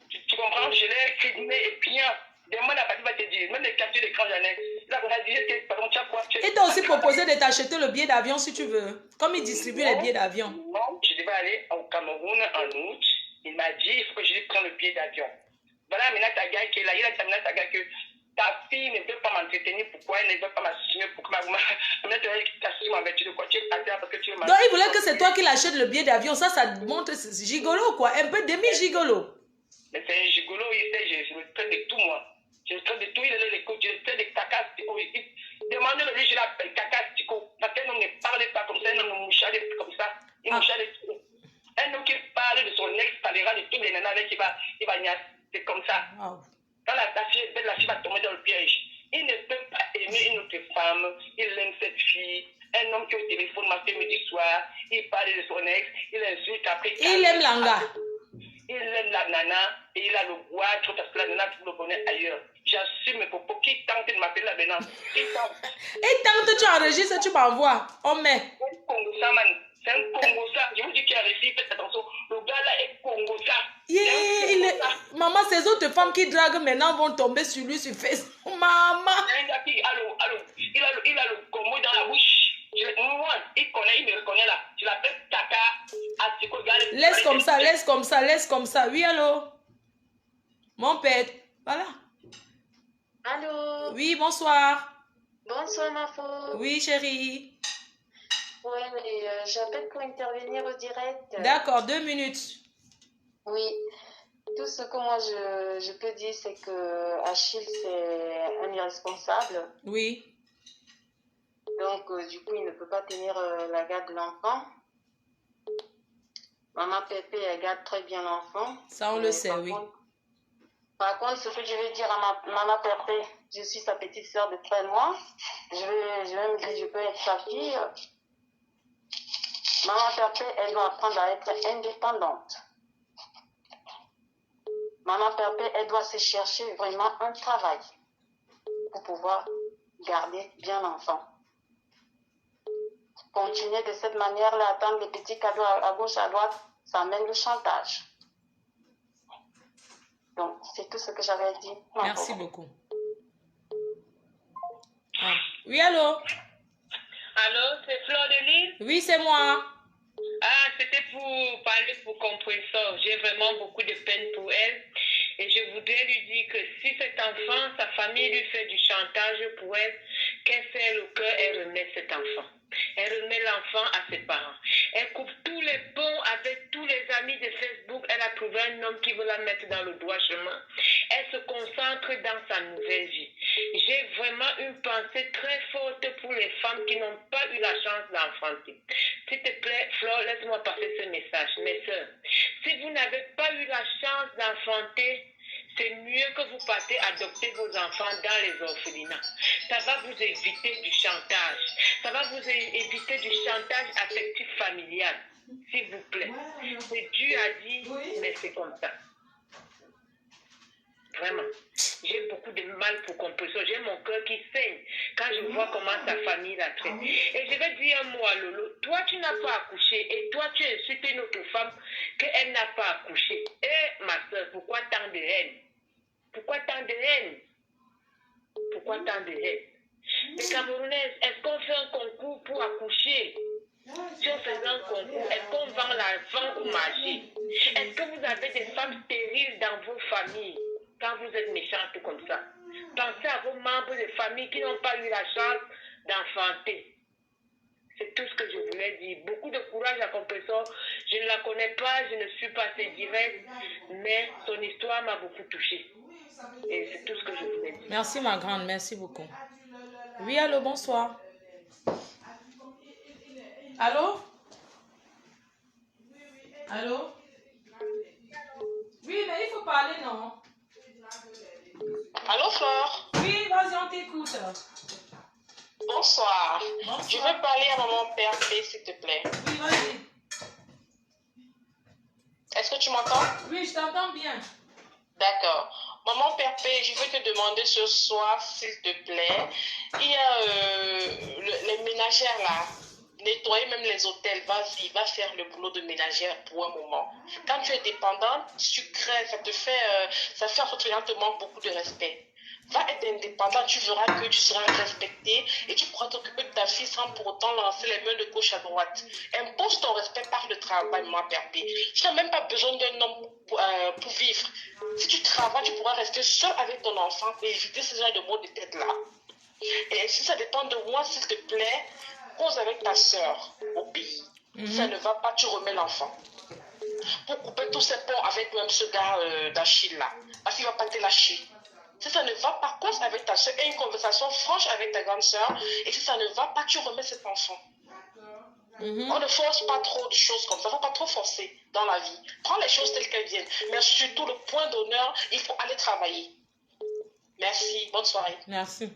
Tu comprends? Je l'ai rythmé et bien. Demain, la partie va te dire, même les captures d'écran, j'en ai. Là, on va dire que, pardon, tu as quoi? Il t'a aussi proposé de t'acheter le billet d'avion si tu veux. Comme il distribue les billets d'avion. Non, je devais aller au Cameroun en août. Il m'a dit, il faut que je lui prenne le billet d'avion. Voilà, Amina Taga qui est là. Il a dit à Amina Taga que ta fille ne veut pas m'entretenir. Pourquoi elle ne veut pas m'assumer? Pourquoi Amina Taga t'assume en vertu de quoi? Tu es parti parce que tu veux Donc, il voulait que c'est toi qui l'achètes le billet d'avion. Ça montre c'est gigolo, quoi. Un peu demi-gigolo. Mais c'est un gigolo, il sait, je le traite de tout, moi. Je le traite de tout, il est les coachs, je le traite de cacastico. Demandez-le, je l'appelle cacastico. Parce qu'un homme ne parle pas comme ça, un homme ne mouchade comme ça. Il mouchade tout. Un homme qui parle de son ex parlera de tous les nanas avec qui il va niaiser. C'est comme ça. Wow. un homme qui au téléphone matin, midi, soir, il parle de son ex, il insulte après. Il aime l'anga. Il aime la nana et il a le bois, parce que la nana, tu le connais ailleurs. J'assume mes propos. Qui tente de m'appeler là maintenant? Qui tente? Et tant que tu enregistres, tu m'envoies. On met. C'est un Congo-ça. Je vous dis qu'il y a les filles, faites attention. Le gars là est Congo-ça. Maman, ces autres femmes qui draguent maintenant vont tomber sur lui sur Facebook. Maman. Il a le Congo dans la bouche. Moi, il connaît, il me reconnaît là. Je l'appelle Tata. Laisse comme ça, laisse comme ça, laisse comme ça. Oui, allô? Mon père. Voilà. Allô? Oui, bonsoir. Bonsoir, ma fille. Oui, chérie. Ouais, mais j'appelle pour intervenir au direct. D'accord, 2 minutes. Oui. Tout ce que moi je peux dire, c'est que Achille, c'est un irresponsable. Oui. Donc, du coup, il ne peut pas tenir la garde de l'enfant. Maman Pépé, elle garde très bien l'enfant. Ça, on le sait, oui. Par contre, ce que je vais dire à Maman Pépé, je suis sa petite sœur de 13 mois. Je vais me dire, je peux être sa fille. Maman Pépé, elle doit apprendre à être indépendante. Maman Pépé, elle doit se chercher vraiment un travail pour pouvoir garder bien l'enfant. Continuer de cette manière-là, attendre les petits cadeaux à gauche, à droite, ça amène le chantage. Donc, c'est tout ce que j'avais à dire. Merci beaucoup. Ah. Oui, allô? Allô, c'est Fleur de Lille? Oui, c'est moi. Ah, c'était pour parler pour Compressor. J'ai vraiment beaucoup de peine pour elle. Et je voudrais lui dire que si cet enfant, sa famille lui fait du chantage pour elle, qu'elle fait le cœur, elle remet cet enfant. Elle remet l'enfant à ses parents. Elle coupe tous les ponts avec tous les amis de Facebook. Elle a trouvé un homme qui veut la mettre dans le droit chemin. Elle se concentre dans sa nouvelle vie. J'ai vraiment une pensée très forte pour les femmes qui n'ont pas eu la chance d'enfanter. S'il te plaît, Flore, laisse-moi passer ce message. Mes soeurs, si vous n'avez pas eu la chance d'enfanter, c'est mieux que vous partez adopter vos enfants dans les orphelinats. Ça va vous éviter du chantage. Ça va vous éviter du chantage affectif familial. S'il vous plaît. C'est dur à dire, mais c'est comme ça. Vraiment. J'ai beaucoup de mal pour Compressor. J'ai mon cœur qui saigne quand je vois comment sa famille la traite. Et je vais dire un mot à Lolo. Toi, tu n'as pas accouché. Et toi, tu insultes une autre femme qu'elle n'a pas accouché. Et ma soeur, pourquoi tant de haine? Pourquoi tant de haine? Pourquoi tant de haine? Les Camerounaises, est-ce qu'on fait un concours pour accoucher? Si on faisait un concours, est-ce qu'on vend l'enfant au marché? Est-ce que vous avez des femmes stériles dans vos familles quand vous êtes méchantes comme ça? Pensez à vos membres de famille qui n'ont pas eu la chance d'enfanter. C'est tout ce que je voulais dire. Beaucoup de courage à Compressor. Je ne la connais pas, je ne suis pas assez directe, mais son histoire m'a beaucoup touchée. Et c'est tout ce que je voulais dire. Merci ma grande, merci beaucoup. Oui, allô, bonsoir. Allô? Allô? Oui, mais il faut parler, non? Allô, Flore? Oui, vas-y, on t'écoute. Bonsoir. Bonsoir. Je veux parler à maman Pépé, s'il te plaît. Oui, vas-y. Est-ce que tu m'entends? Oui, je t'entends bien. D'accord. Maman Pépé, je veux te demander ce soir, s'il te plaît, il y a les ménagères là, nettoyer même les hôtels, vas-y, va faire le boulot de ménagère pour un moment. Quand tu es dépendante, tu crées, ça fait en sorte que les gens te manquent beaucoup de respect. Va être indépendant, tu verras que tu seras respecté et tu pourras t'occuper de ta fille sans pour autant lancer les mains de gauche à droite. Impose ton respect par le travail, maman Pépé. Tu n'as même pas besoin d'un homme pour vivre. Si tu travailles, tu pourras rester seul avec ton enfant et éviter ce genre de maux de tête-là. Et si ça dépend de moi, s'il te plaît, cause avec ta soeur au pays. Si ça ne va pas, tu remets l'enfant. Pour couper tous ces ponts avec même ce gars d'Achille là. Parce qu'il ne va pas te lâcher. Si ça ne va pas, cause avec ta soeur. Et une conversation franche avec ta grande soeur. Et si ça ne va pas, tu remets cet enfant. On ne force pas trop de choses comme ça. Il ne faut pas trop forcer dans la vie. Prends les choses telles qu'elles viennent. Mais surtout, le point d'honneur, il faut aller travailler. Merci. Bonne soirée. Merci.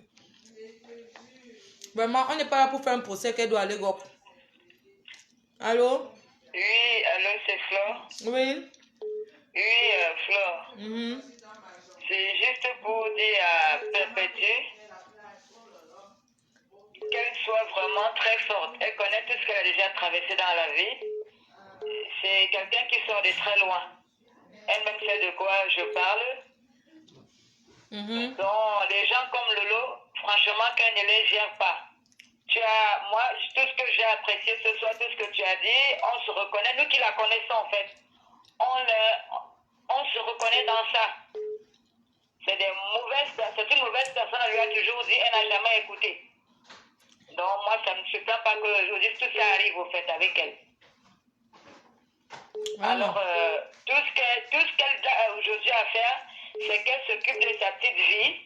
Vraiment, on n'est pas là pour faire un procès qu'elle doit aller go. Allô? Oui, allô, c'est Flore. Oui. Oui, Flore. C'est juste pour dire à Perpétue qu'elle soit vraiment très forte. Elle connaît tout ce qu'elle a déjà traversé dans la vie. C'est quelqu'un qui sort de très loin. Elle-même sait de quoi je parle. Donc, les gens comme Lolo, franchement, qu'elle ne les gère pas. Moi, tout ce que j'ai apprécié ce soir, tout ce que tu as dit, on se reconnaît. Nous qui la connaissons, en fait, on se reconnaît dans ça. C'est une mauvaise personne, elle lui a toujours dit, elle n'a jamais écouté. Donc, moi, ça ne me surprend pas qu'aujourd'hui, tout ça arrive, au fait, avec elle. Alors, tout ce qu'elle a aujourd'hui à faire, c'est qu'elle s'occupe de sa petite vie.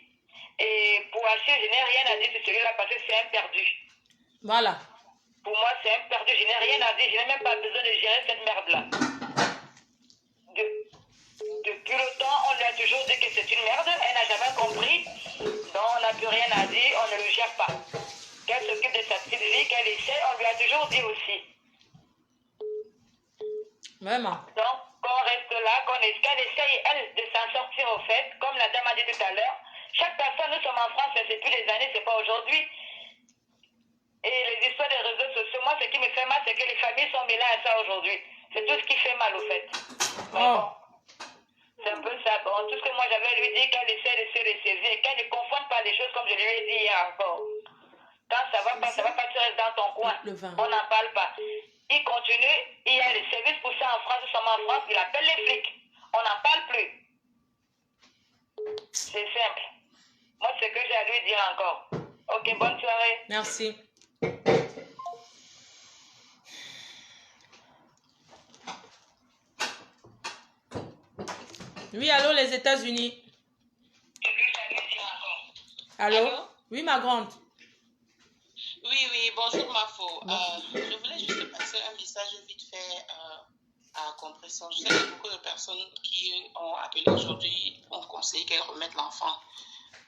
Et pour Achille, je n'ai rien à dire sur celui-là parce que c'est un perdu. Voilà. Pour moi, c'est un perdu. Je n'ai rien à dire. Je n'ai même pas besoin de gérer cette merde-là. Depuis le temps, on lui a toujours dit que c'est une merde. Elle n'a jamais compris. Donc, on n'a plus rien à dire. On ne le gère pas. Qu'elle s'occupe de sa petite vie, qu'elle essaie, on lui a toujours dit aussi. Vraiment. Donc, qu'on reste là, qu'elle essaye, elle, de s'en sortir au fait. Comme la dame a dit tout à l'heure, chaque personne, nous sommes en France, c'est depuis des années, c'est pas aujourd'hui. Et les histoires des réseaux sociaux, moi, ce qui me fait mal, c'est que les familles sont mêlées à ça aujourd'hui. C'est tout ce qui fait mal, au fait. Bon, c'est un peu ça. Bon, tout ce que moi, j'avais lui dit, qu'elle essaie de se ressaisir, qu'elle ne confonde pas les choses comme je lui ai dit hier encore. Quand ça va pas, tu restes dans ton coin. On n'en parle pas. Il continue, il y a les services pour ça en France, nous sommes en France, il appelle les flics. On n'en parle plus. C'est simple. Moi, c'est ce que j'ai à lui dire encore. Ok, bonne soirée. Merci. Oui, allô, les États-Unis. Allô? Oui, ma grande. Oui, bonjour Mafo. Je voulais juste passer un message vite fait à Compressor. Je sais qu'il y a beaucoup de personnes qui ont appelé aujourd'hui, ont conseillé qu'elles remettent l'enfant.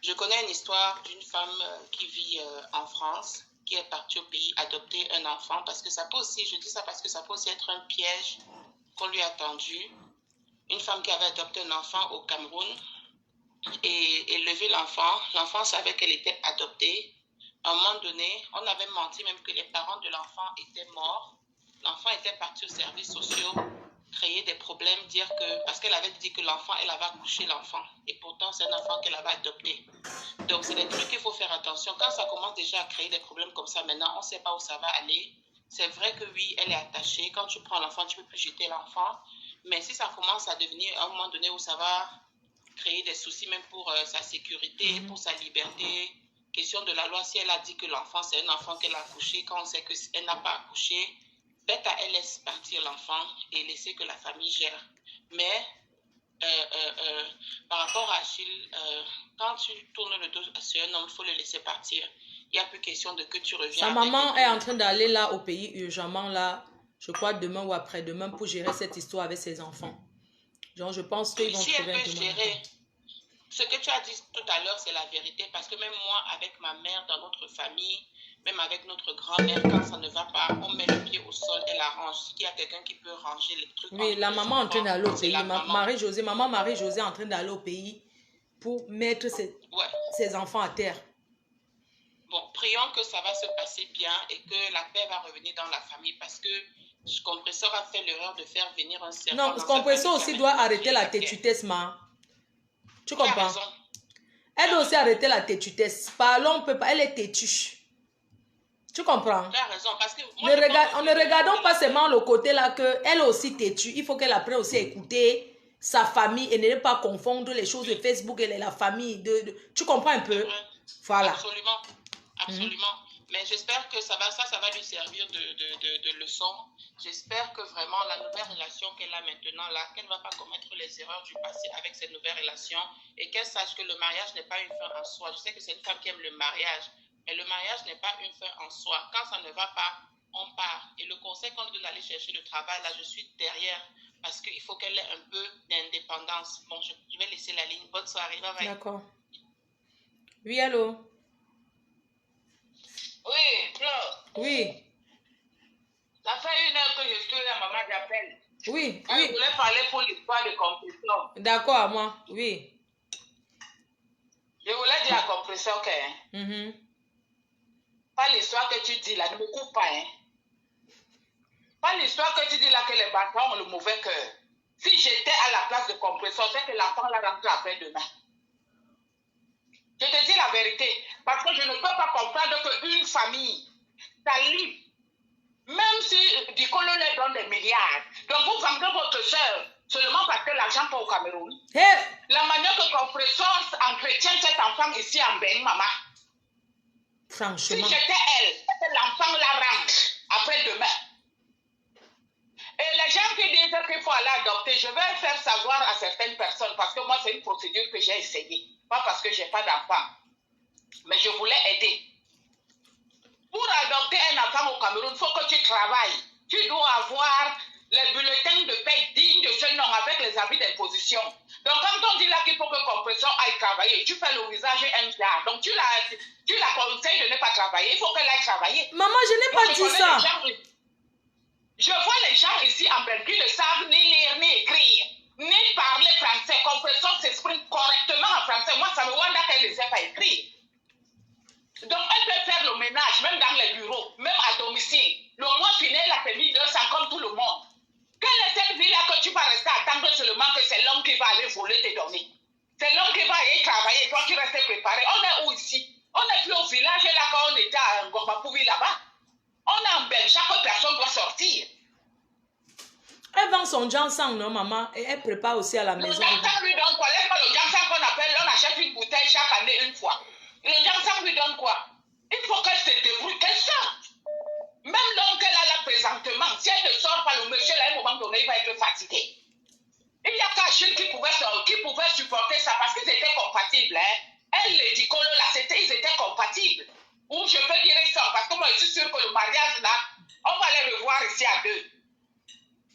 Je connais une histoire d'une femme qui vit en France, qui est partie au pays adopter un enfant, parce que ça peut aussi, je dis ça parce que ça peut aussi être un piège qu'on lui a tendu. Une femme qui avait adopté un enfant au Cameroun et élevé l'enfant. L'enfant savait qu'elle était adoptée. À un moment donné, on avait menti même que les parents de l'enfant étaient morts. L'enfant était parti aux services sociaux, créer des problèmes, dire que, parce qu'elle avait dit que l'enfant, elle avait accouché l'enfant. Et pourtant, c'est un enfant qu'elle avait adopté. Donc, c'est des trucs qu'il faut faire attention. Quand ça commence déjà à créer des problèmes comme ça, maintenant, on ne sait pas où ça va aller. C'est vrai que oui, elle est attachée. Quand tu prends l'enfant, tu ne peux plus jeter l'enfant. Mais si ça commence à devenir à un moment donné où ça va créer des soucis même pour sa sécurité, pour sa liberté, question de la loi, si elle a dit que l'enfant, c'est un enfant qu'elle a accouché, quand on sait qu'elle n'a pas accouché, peut-être elle laisse partir l'enfant et laisser que la famille gère. Mais par rapport à Achille, quand tu tournes le dos sur un homme, il faut le laisser partir. Il n'y a plus question de que tu reviens. Sa maman est en train d'aller là au pays urgemment, là, je crois demain ou après-demain, pour gérer cette histoire avec ses enfants. Genre, je pense qu'ils vont trouver un gérer. Ce que tu as dit tout à l'heure, c'est la vérité. Parce que même moi, avec ma mère, dans notre famille, même avec notre grand-mère, quand ça ne va pas, on met le pied au sol, elle arrange. S'il y a quelqu'un qui peut ranger les trucs. Oui, la maman est en train d'aller au pays. Maman Marie-Josée est en train d'aller au pays pour mettre ses enfants à terre. Bon, prions que ça va se passer bien et que la paix va revenir dans la famille parce que Compressor a fait l'erreur de faire venir un serpent. Non, Compressor aussi doit arrêter la têtutesse, ma. Tu comprends? Elle doit aussi arrêter la têtutesse. Parlons, on peut pas. Elle est têtue. Tu comprends? Tu as raison, parce que moi, ne regardons pas seulement le côté là que elle est aussi têtue. Il faut qu'elle apprenne aussi à écouter sa famille et ne pas confondre les choses de Facebook et la famille. Tu comprends un peu? Voilà. Absolument. Absolument. Mais j'espère que ça va lui servir de leçon. J'espère que vraiment la nouvelle relation qu'elle a maintenant là, qu'elle ne va pas commettre les erreurs du passé avec cette nouvelle relation et qu'elle sache que le mariage n'est pas une fin en soi. Je sais que c'est une femme qui aime le mariage, mais le mariage n'est pas une fin en soi. Quand ça ne va pas, on part. Et le conseil qu'on lui donne d'aller chercher le travail, là, je suis derrière parce qu'il faut qu'elle ait un peu d'indépendance. Bon, je vais laisser la ligne. Bonne soirée. Bye bye. D'accord. Oui, allô? Oui, Flore. Oui. Ça fait 1 heure que je suis là, maman, j'appelle. Oui, Je voulais parler pour l'histoire de compression. D'accord, à moi, oui. Je voulais dire à compression que... Pas l'histoire que tu dis là, ne me coupe pas. Pas l'histoire que tu dis là que les bâtons ont le mauvais cœur. Si j'étais à la place de compression, c'est que l'enfant la rentre après-demain. Je te dis la vérité. Parce que je ne peux pas comprendre qu'une famille, ça lit. Même si Dicolo leur donne des milliards. Donc vous vendez votre soeur seulement parce que l'argent pas au Cameroun. La manière que compression entretient cet enfant ici en Bénin, maman. Franchement. Si j'étais elle, l'enfant la rentre après-demain. Et les gens qui disent qu'il faut aller adopter, je vais faire savoir à certaines personnes, parce que moi, c'est une procédure que j'ai essayée. Pas parce que je n'ai pas d'enfant. Mais je voulais aider. Pour adopter un enfant au Cameroun, il faut que tu travailles. Tu dois avoir les bulletins de paie dignes de ce nom avec les avis d'imposition. Donc, quand on dit là qu'il faut que compression aille travailler, tu fais le visage un jaar. Donc, tu la conseilles de ne pas travailler. Il faut qu'elle aille travailler. Maman, je n'ai pas dit ça. Je vois les gens ici en Belgique qui ne savent ni lire, ni écrire, ni parler français. Compression s'exprime correctement en français. Moi, ça me wonder qu'elle ne sait pas écrire. Donc, elle peut faire le ménage, même dans les bureaux, même à domicile. Le mois final, la famille 200 comme tout le monde. Quelle est cette vie-là que tu vas rester à attendre seulement que c'est l'homme qui va aller voler tes données? C'est l'homme qui va aller travailler, toi tu restes préparé. On est où ici? On n'est plus au village, là quand on était à Ngomapouvi là-bas. On est en Belgique, chaque personne doit sortir. Elle vend son jansan, non, maman? Et elle prépare aussi à la maison. Le jansan lui donne quoi? Laisse-moi le jansan qu'on appelle, on achète une bouteille chaque année une fois. Le jansan lui donne quoi? Il faut qu'elle se débrouille, qu'elle sorte. Même l'homme qu'elle a là présentement, si elle ne sort pas, le monsieur, là, à un moment donné, il va être fatigué. Il y a Kachil qui pouvait supporter ça parce qu'ils étaient compatibles. Elle, les Dicolo, là, ils étaient compatibles. Ou je peux dire ça, parce que moi, je suis sûre que le mariage, là, on va les revoir ici à deux.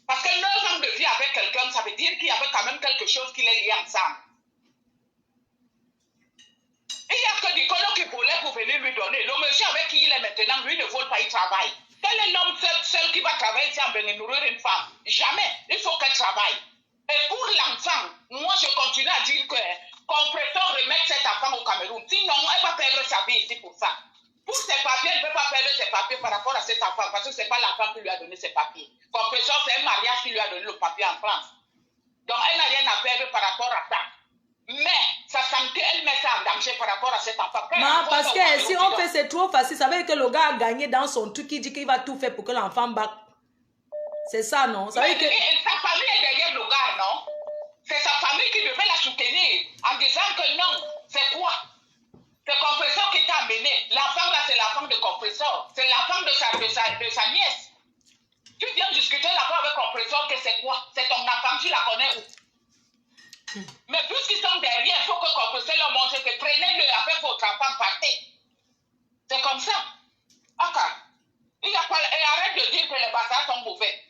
Parce que 9 ans de vie avec quelqu'un, ça veut dire qu'il y avait quand même quelque chose qui les liait ensemble. Il n'y a que Dicolo qui voulait pour venir lui donner. Le monsieur avec qui il est maintenant, lui ne vole pas, il travaille. Quel est l'homme seul qui va travailler ici en Bénin, nourrir une femme? Jamais. Il faut qu'elle travaille. Et pour l'enfant, moi je continue à dire que compression remettre cet enfant au Cameroun. Sinon, elle va perdre sa vie ici pour ça. Pour ses papiers, elle ne peut pas perdre ses papiers par rapport à cet enfant parce que ce n'est pas l'enfant qui lui a donné ses papiers. Compression, c'est un mariage qui lui a donné le papier en France. Donc, elle n'a rien à perdre par rapport à ça. Mais sa santé, elle met ça en danger par rapport à cet enfant. Parce que si on fait, c'est trop facile. Ça veut dire que le gars a gagné dans son truc. Il dit qu'il va tout faire pour que l'enfant batte. C'est ça, non? Ça veut dire que... Sa famille est derrière le gars, non? C'est sa famille qui devait la soutenir en disant que non, c'est quoi? C'est compression qui t'a amené. L'enfant là, c'est l'enfant de compression. C'est l'enfant de sa nièce. Tu viens discuter là-bas avec compression que c'est quoi? C'est ton enfant, tu la connais où? Mais puisqu'ils sont derrière, il faut que compression leur montre que prenez-le avec votre enfant, partez. C'est comme ça. Ok. Il y a pas... Et arrête de dire que les bastards sont mauvais.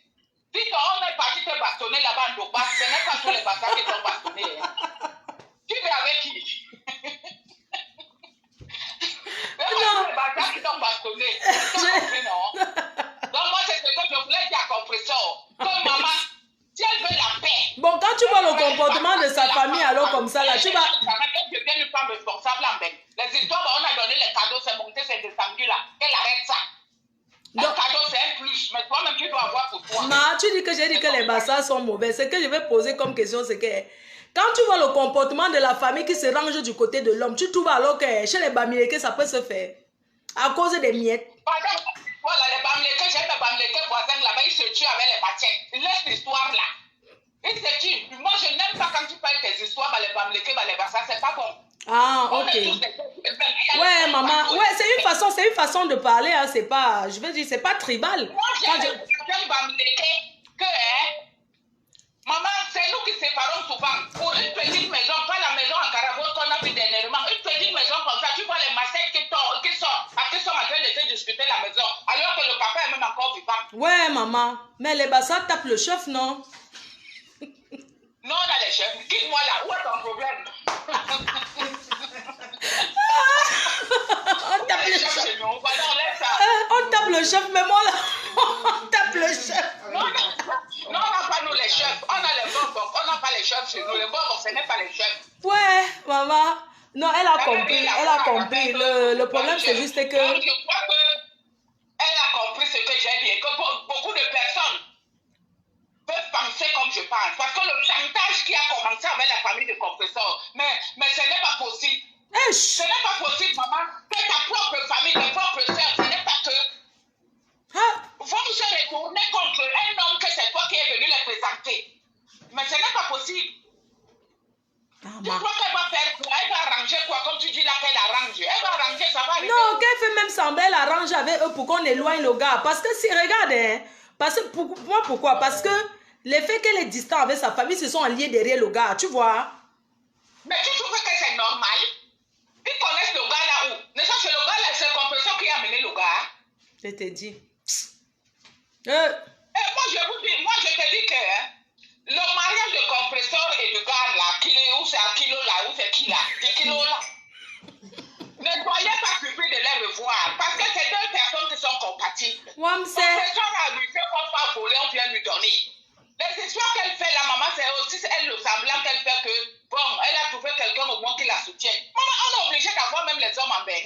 Si on est parti te bastonner là-bas en Doba, ce n'est pas tous les bastards qui sont bastonnés. Tu es avec qui? Non. Les bastards qui sont bastonnés. Non. Donc moi, c'est ce que je voulais dire à compression. Comme maman, si elle veut la paix. Bon, quand tu vois le comportement de sa famille, alors comme ça, là, tu vas... Je deviens une femme responsable en Belgique. Les histoires, on a donné les cadeaux, c'est monté, c'est descendu là. Qu'elle arrête ça. Donc, un cadeau, c'est un plus, mais toi-même, tu dois avoir pour toi. Non, tu dis que j'ai dit que les bastards sont mauvais. Ce que je vais poser comme question, c'est que quand tu vois le comportement de la famille qui se range du côté de l'homme, tu trouves alors que chez les Bamileke, ça peut se faire à cause des miettes. Voilà, les Bamileke, j'ai des Bamileke voisins là-bas, ils se tuent avec les bachettes. Ils laissent l'histoire là. Ils se tuent. Moi, je n'aime pas quand tu parles tes histoires, les Bamileke, les bastards, c'est pas bon. Ah, ok. Ouais, maman. Ouais, c'est une façon de parler. Hein. C'est pas, je veux dire, c'est pas tribal. Moi, j'ai que, maman, c'est nous qui séparons souvent. Pour une petite maison, pas la maison en Carabosse qu'on a vu dernièrement, une petite maison comme ça, tu vois les machettes qui sont en train de se discuter la maison, alors que le papa est même encore vivant. Ouais, maman. Mais les bastards tapent le chef, non? Non, on a les chefs. Quitte-moi là. Où est ton problème? On tape le chef. On laisse le chef, mais moi là, on tape le chef. Non, on n'a pas nous les chefs. On a les bonbons, on n'a pas les chefs chez nous. Les bonbons, ce n'est pas les chefs. Ouais, maman. Non, elle a compris, elle a compris. Le problème, c'est juste que... Donc, je crois qu'elle a compris ce que j'ai dit et que beaucoup de personnes peuvent penser comme je pense. Parce que le chantage qui a commencé avec la famille de compresseurs, mais ce n'est pas possible. Ce n'est pas possible, maman, que ta propre famille, tes propres soeurs, ce n'est pas que vont se retourner contre un homme que c'est toi qui es venu les présenter. Mais ce n'est pas possible. Tu crois qu'elle va faire quoi? Elle va arranger quoi? Comme tu dis là qu'elle arrange. Elle va arranger, ça va arriver. Non, qu'elle fait même sembler, elle arrange avec eux pour qu'on éloigne le gars. Parce que si, regarde, hein, parce que pourquoi? Parce que les faits qu'elle est distante avec sa famille se sont alliés derrière le gars, tu vois? Mais tu trouves que c'est normal? Ils connaissent le gars là où? Ne sache que le gars là, c'est le compresseur qui a amené le gars. Je te dis. Et moi, je te dis que le mariage de compresseur et de gars là, où c'est un kilo là, où c'est qui là, des kilos là. Ne soyez pas surpris de les revoir, parce que c'est deux personnes qui sont compatibles. Compresseur a lui fait qu'on va voler, on vient lui donner. Les histoires qu'elle fait là, maman, c'est aussi elle le semblant qu'elle fait que, bon, elle a trouvé quelqu'un au moins qui la soutienne. Maman, on est obligé d'avoir même les hommes en bain.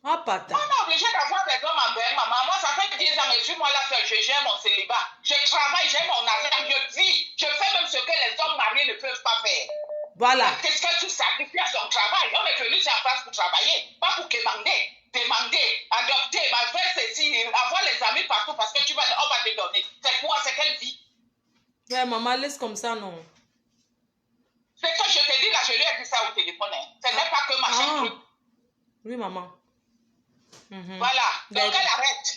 On est obligé d'avoir des hommes en bain, maman. Moi, ça fait 10 ans, et je suis moi là seule, je gère mon célibat. Je travaille, j'ai mon argent, je vis. Je fais même ce que les hommes mariés ne peuvent pas faire. Voilà. Qu'est-ce que tu sacrifies à son travail? On est venu sur place pour travailler, pas pour demander, adopter, faire ceci, avoir les amis partout parce que on va te donner. C'est quoi? C'est quelle vie? Ouais, maman, laisse comme ça, non. C'est que je te dis là, je lui ai dit ça au téléphone. Hein. Ce n'est pas que machin truc. Oui, maman. Voilà. Donc elle arrête.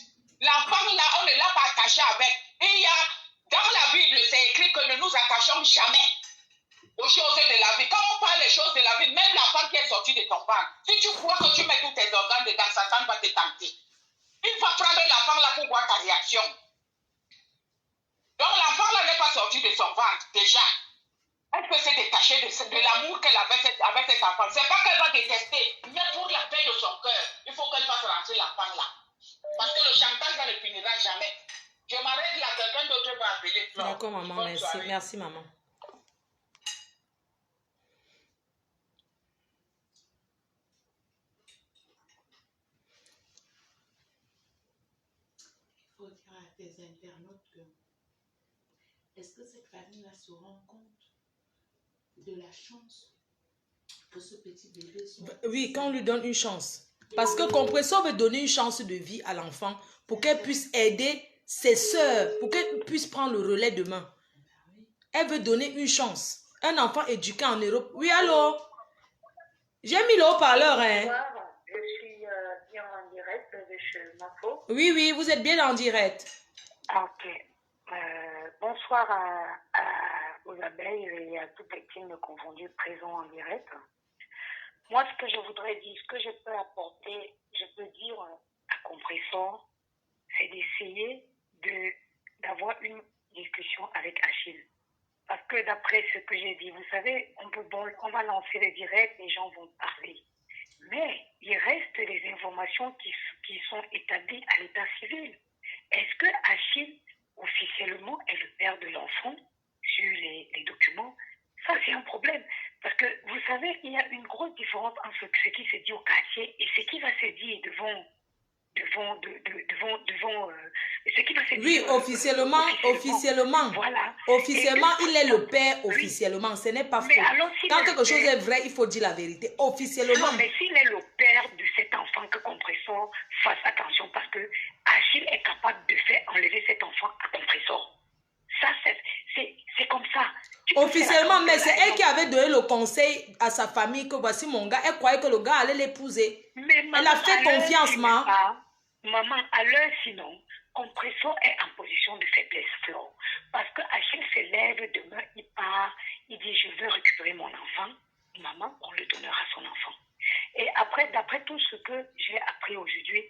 L'enfant là, on ne l'a pas attaché avec. Et il y a, dans la Bible, c'est écrit que ne nous attachons jamais aux choses de la vie. Quand on parle des choses de la vie, même l'enfant qui est sorti de ton ventre, si tu crois que tu mets tous tes organes dedans, Satan va te tenter. Il va prendre l'enfant là pour voir ta réaction. Donc l'enfant là n'est pas sorti de son ventre, déjà. Elle peut se détacher de l'amour qu'elle avait avec cet enfant. C'est pas qu'elle va détester, mais pour la paix de son cœur, il faut qu'elle fasse rentrer l'enfant là. Parce que le chantage là ne finira jamais. Je m'arrête là, quelqu'un d'autre va appeler. D'accord, maman, merci. Soirée. Merci, maman. Il faut dire à tes internautes que est-ce que cette famille-là se rend compte de la chance que ce petit bébé soit... Oui, quand on lui donne une chance. Parce que Compresseur veut donner une chance de vie à l'enfant pour qu'elle puisse aider ses soeurs, pour qu'elle puisse prendre le relais demain. Elle veut donner une chance. Un enfant éduqué en Europe. Oui, allô? J'ai mis le haut-parleur, hein? Bonsoir, je suis bien en direct de chez Mafo. Oui, oui, vous êtes bien en direct. Ok. Bonsoir aux abeilles et à toutes les teams confondues présents en direct. Moi, ce que je voudrais dire, ce que je peux apporter, je peux dire à Compresseur, c'est d'essayer d'avoir une discussion avec Achille. Parce que d'après ce que j'ai dit, vous savez, on va lancer le direct, les gens vont parler. Mais il reste des informations qui sont établies à l'état civil. Est-ce que Achille, officiellement, est le père de l'enfant sur les documents? Ça, c'est un problème. Parce que, vous savez, il y a une grosse différence entre ce qui se dit au quartier et ce qui va se dire devant ce qui va se dire. Oui, officiellement. Voilà. Officiellement, il est le père, officiellement. Ce n'est pas faux. Alors, quand quelque chose est vrai, il faut dire la vérité. Officiellement. Non, mais s'il est le père de cet enfant, que Compresseur fasse attention parce que Achille est capable de faire enlever cet enfant à Compresseur. Ça, c'est comme ça. Officiellement, mais c'est elle qui avait donné le conseil à sa famille que voici mon gars. Elle croyait que le gars allait l'épouser. Elle a fait confiance, Maman, à l'heure sinon, Compresseur est en position de faiblesse, Flo. Parce que Achille se lève demain, il part, il dit je veux récupérer mon enfant. Maman, on le donnera à son enfant. Et après, d'après tout ce que j'ai appris aujourd'hui,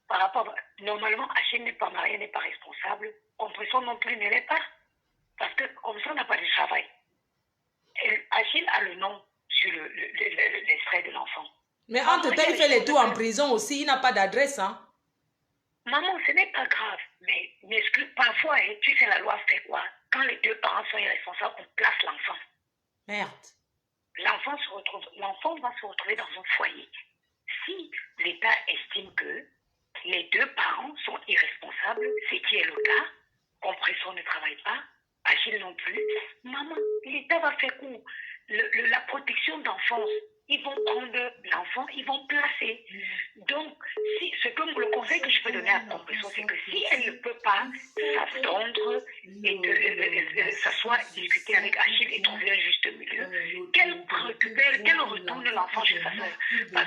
par rapport, normalement, Achille n'est pas marié, n'est pas responsable. Compresseur non plus ne l'est pas. Parce que comme ça, on n'a pas de travail. Et Achille a le nom sur l'extrait de l'enfant. Mais entre temps, il fait les tours en prison aussi. Il n'a pas d'adresse, hein? Maman, ce n'est pas grave. Mais parfois, tu sais, la loi fait quoi? Quand les deux parents sont irresponsables, on place l'enfant. Merde. L'enfant va se retrouver dans un foyer. Si l'État estime que les deux parents sont irresponsables, ce qui est le cas, Compressor ne travaille pas, Achille non plus, maman, l'État va faire quoi? La protection d'enfance, ils vont prendre l'enfant, ils vont placer. Donc, le conseil que je peux donner à Compressor, c'est que si elle ne peut pas s'attendre et s'asseoir, discuter avec Achille et trouver un juste milieu, qu'elle retourne l'enfant chez sa soeur.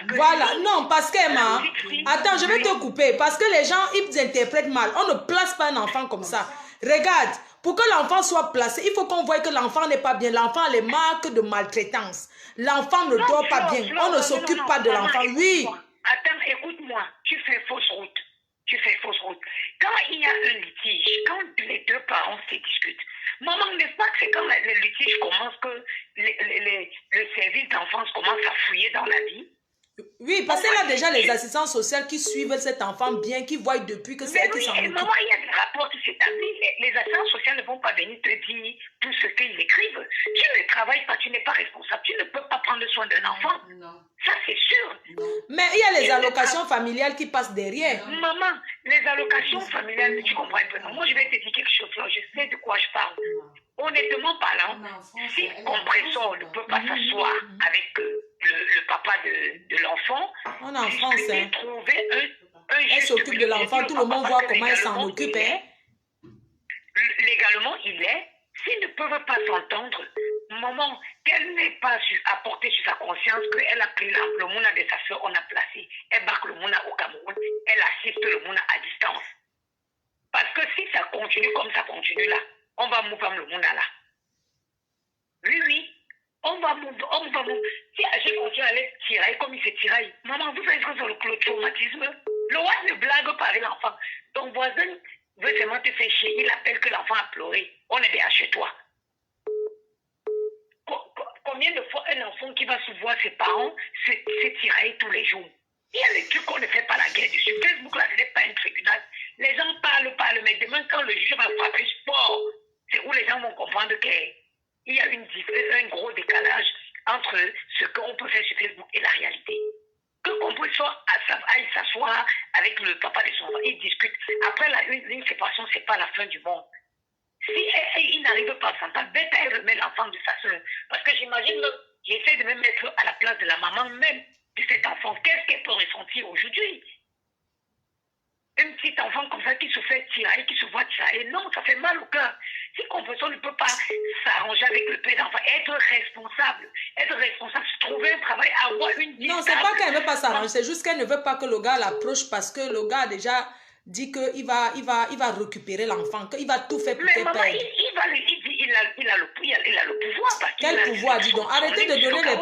Voilà, non, parce qu'Emma, attends, je vais te couper, parce que les gens, ils interprètent mal. On ne place pas un enfant comme ça. Regarde, pour que l'enfant soit placé, il faut qu'on voie que l'enfant n'est pas bien. L'enfant a les marques de maltraitance. L'enfant ne dort pas bien. On ne s'occupe pas de l'enfant. Oui. Attends, écoute-moi. Tu fais fausse route. Quand il y a un litige, quand les deux parents se discutent, maman, n'est-ce pas que c'est quand le litige commence que le service d'enfance commence à fouiller dans la vie? Oui, parce qu'elle a déjà les assistants sociaux qui suivent cet enfant bien, qui voient depuis que c'est elle qui s'en occupe. Maman, il y a des rapports qui s'établissent. Les assistants sociaux ne vont pas venir te dire tout ce qu'ils écrivent. Tu ne travailles pas, tu n'es pas responsable. Tu ne peux pas prendre soin d'un enfant. Non. Ça, c'est sûr. Mais il y a les allocations familiales qui passent derrière. Maman, les allocations familiales, tu comprends un peu. Moi, je vais te dire quelque chose là. Je sais de quoi je parle. Honnêtement parlant, si Compressor ne peut pas s'asseoir avec le papa de l'enfant, on est en France, hein. Trouver elle s'occupe de l'enfant, tout le monde voit comment elle s'en occupe. Légalement, il est. S'ils ne peuvent pas s'entendre, maman, qu'elle n'ait pas apporté sur sa conscience qu'elle a pris le Mouna de sa soeur, on a placé. Elle barque le Mouna au Cameroun, elle assiste le Mouna à distance. Parce que si ça continue comme ça continue là, on va mouvoir le Mouna là. Oui. On va mouvoir. Si Achille continue à aller tirer comme il se tiraille, maman, vous faites sur le traumatisme. Le roi ne blague pas avec l'enfant. Ton voisin veut seulement te faire chier. Il appelle que l'enfant a pleuré. On est bien chez toi. Combien de fois un enfant qui va se voir ses parents se tirailler tous les jours? Il y a des trucs qu'on ne fait pas la guerre dessus. Facebook, là, ce n'est pas un tribunal. Les gens parlent, mais demain, quand le juge va frapper sport, c'est où les gens vont comprendre qu'il y a un gros décalage entre ce qu'on peut faire sur Facebook et la réalité. Que Compressor aille s'asseoir avec le papa de son enfant, ils discutent. Après, une séparation, ce n'est pas la fin du monde. Si il n'arrive pas à s'entendre, bête à elle remet l'enfant de sa soeur. Parce que j'imagine, j'essaie de me mettre à la place de la maman même de cet enfant. Qu'est-ce qu'elle peut ressentir aujourd'hui? Un petit enfant comme ça qui se fait tirer, qui se voit tirer, non, ça fait mal au cœur. Si Compressor ne peut pas s'arranger avec le père d'enfant, être responsable, trouver un travail, avoir une vie. Non, c'est pas qu'elle ne veut pas s'arranger, c'est juste qu'elle ne veut pas que le gars l'approche parce que le gars a déjà dit qu'il va récupérer l'enfant, qu'il va tout faire pour qu'elle perde. Mais maman, il a le pouvoir. Quel pouvoir, dis donc? Arrêtez de donner les...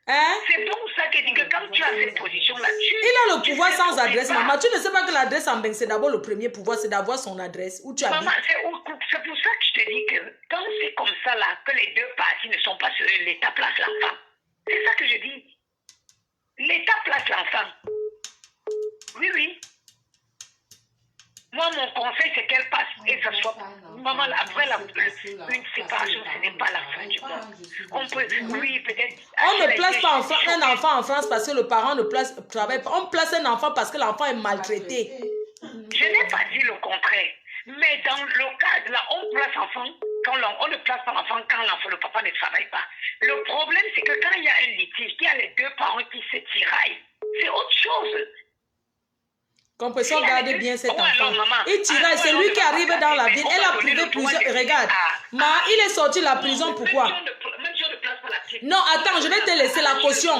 Hein? C'est pour ça que dit que quand tu as cette position là-dessus... Il a le pouvoir sans adresse, maman. Tu ne sais pas que l'adresse en Beng, c'est d'abord le premier pouvoir, c'est d'avoir son adresse. Où tu habites. Maman, c'est pour ça que je te dis que quand c'est comme ça là, que les deux parties ne sont pas sur l'État place l'enfant. C'est ça que je dis. L'État place l'enfant. Oui. Moi, mon conseil, c'est qu'elle passe et que ça soit... Maman, après une séparation, ce n'est pas la fin du monde. On peut... Oui, peut-être... On ne place pas un enfant en France parce que le parent ne travaille pas. On place un enfant parce que l'enfant est maltraité. Je n'ai pas dit le contraire. Mais dans le cas là, on place l'enfant on ne place pas l'enfant quand le papa ne travaille pas. Le problème, c'est que quand il y a un litige, il y a les deux parents qui se tiraillent. C'est autre chose. Compressor, garde bien cet enfant. Il tiraille, c'est lui qui arrive dans la ville. Elle a privé plusieurs... Regarde, il est sorti de la prison, pourquoi? Non, attends, je vais te laisser la caution.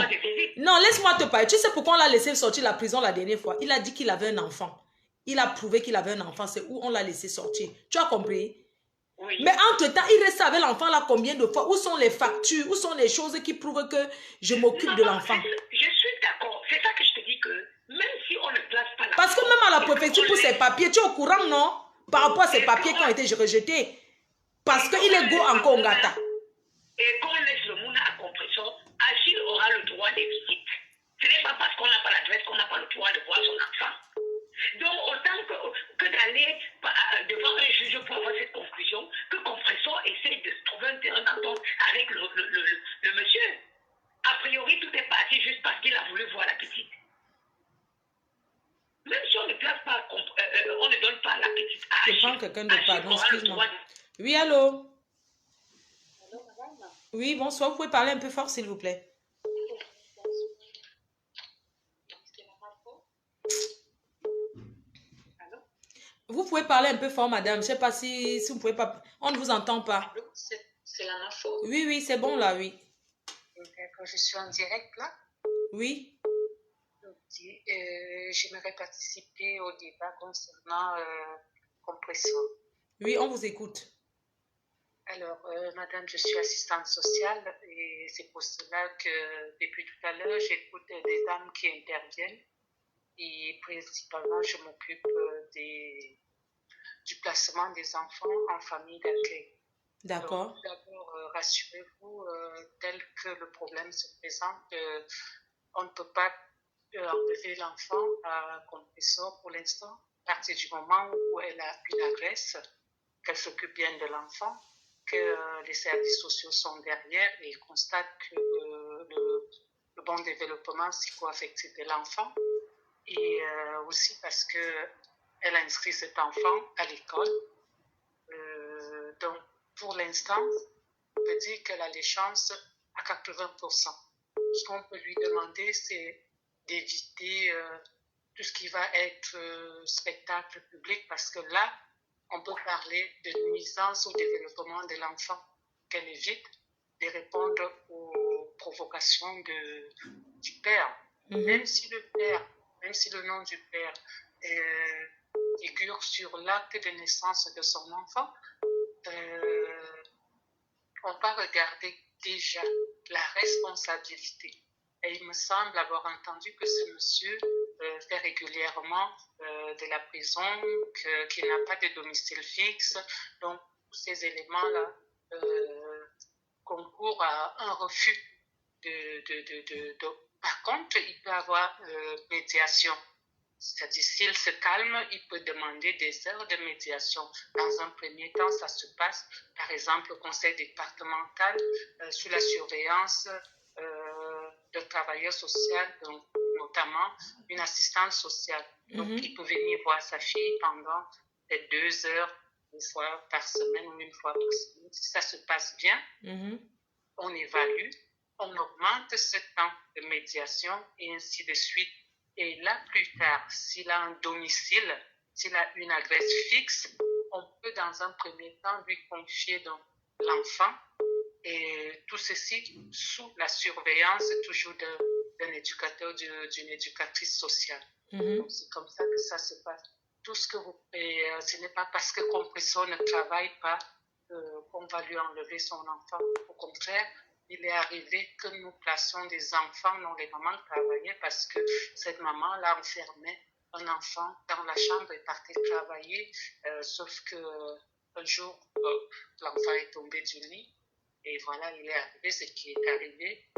Non, laisse-moi te parler. Tu sais pourquoi on l'a laissé sortir de la prison la dernière fois? Il a dit qu'il avait un enfant. Il a prouvé qu'il avait un enfant. C'est où on l'a laissé sortir. Tu as compris? Oui. Mais entre-temps, il reste avec l'enfant là combien de fois? Où sont les factures? Où sont les choses qui prouvent que je m'occupe de l'enfant? Je suis d'accord. C'est ça que je te dis que même si on ne place pas l'enfant... Parce que même à la préfecture pour ses papiers, tu es au courant, non? Par rapport à ces papiers qui ont été rejetés. Parce qu'il est go en Kongata. Et qu'on laisse le Mouna à Compressor, Achille aura le droit des visites. Ce n'est pas parce qu'on n'a pas l'adresse qu'on n'a pas le droit de voir son enfant. Donc, autant que d'aller devant un juge pour avoir cette conclusion, que Compressor essaie de trouver un terrain d'entente avec le monsieur. A priori, tout est parti juste parce qu'il a voulu voir la petite. Même si on ne place pas, on ne donne pas la petite à Achille. Je prends quelqu'un de pardon, excuse-moi. Oui, allô? Allô, madame? Oui, bonsoir. Vous pouvez parler un peu fort, s'il vous plaît. Vous pouvez parler un peu fort, madame. Je ne sais pas si vous pouvez pas... On ne vous entend pas. Allô, c'est la Nafo? Oui, oui, c'est bon là, oui. D'accord, je suis en direct là. Oui. J'aimerais participer au débat concernant Compressor. Oui, on vous écoute. Alors, madame, je suis assistante sociale et c'est pour cela que depuis tout à l'heure, j'écoute des dames qui interviennent et principalement, je m'occupe du placement des enfants en famille d'accueil. D'accord. D'abord, rassurez-vous, tel que le problème se présente, on ne peut pas enlever l'enfant à Compressor pour l'instant, à partir du moment où elle a une adresse, qu'elle s'occupe bien de l'enfant, que les services sociaux sont derrière et constatent que le bon développement psycho-affectif de l'enfant, et aussi parce qu'elle a inscrit cet enfant à l'école. Donc, pour l'instant, on peut dire qu'elle a les chances à 80%. Ce qu'on peut lui demander, c'est d'éviter tout ce qui va être spectacle public, parce que là, on peut parler de nuisance au développement de l'enfant, qu'elle évite de répondre aux provocations du père. Même si le nom du père figure sur l'acte de naissance de son enfant, on va regarder déjà la responsabilité. Et il me semble avoir entendu que ce monsieur fait régulièrement de la prison, qu'il n'a pas de domicile fixe. Donc, tous ces éléments-là concourent à un refus Par contre, il peut avoir médiation. C'est-à-dire, s'il se calme, il peut demander des heures de médiation. Dans un premier temps, ça se passe, par exemple, au conseil départemental, sous la surveillance de travailleurs sociaux, donc, notamment une assistante sociale. Donc, il peut venir voir sa fille pendant peut-être 2 heures, une fois par semaine ou une fois par semaine. Si ça se passe bien, on évalue, on augmente ce temps de médiation et ainsi de suite. Et là, plus tard, s'il a un domicile, s'il a une adresse fixe, on peut dans un premier temps lui confier donc l'enfant, et tout ceci sous la surveillance toujours d'un éducateur, d'une éducatrice sociale. Donc, c'est comme ça que ça se passe. Tout ce que ce n'est pas parce que Compressor ne travaille pas qu'on va lui enlever son enfant. Au contraire, il est arrivé que nous placions des enfants dont les mamans travaillaient parce que cette maman-là enfermait un enfant dans la chambre et partait travailler, sauf qu'un jour, l'enfant est tombé du lit et voilà, il est arrivé ce qui est arrivé.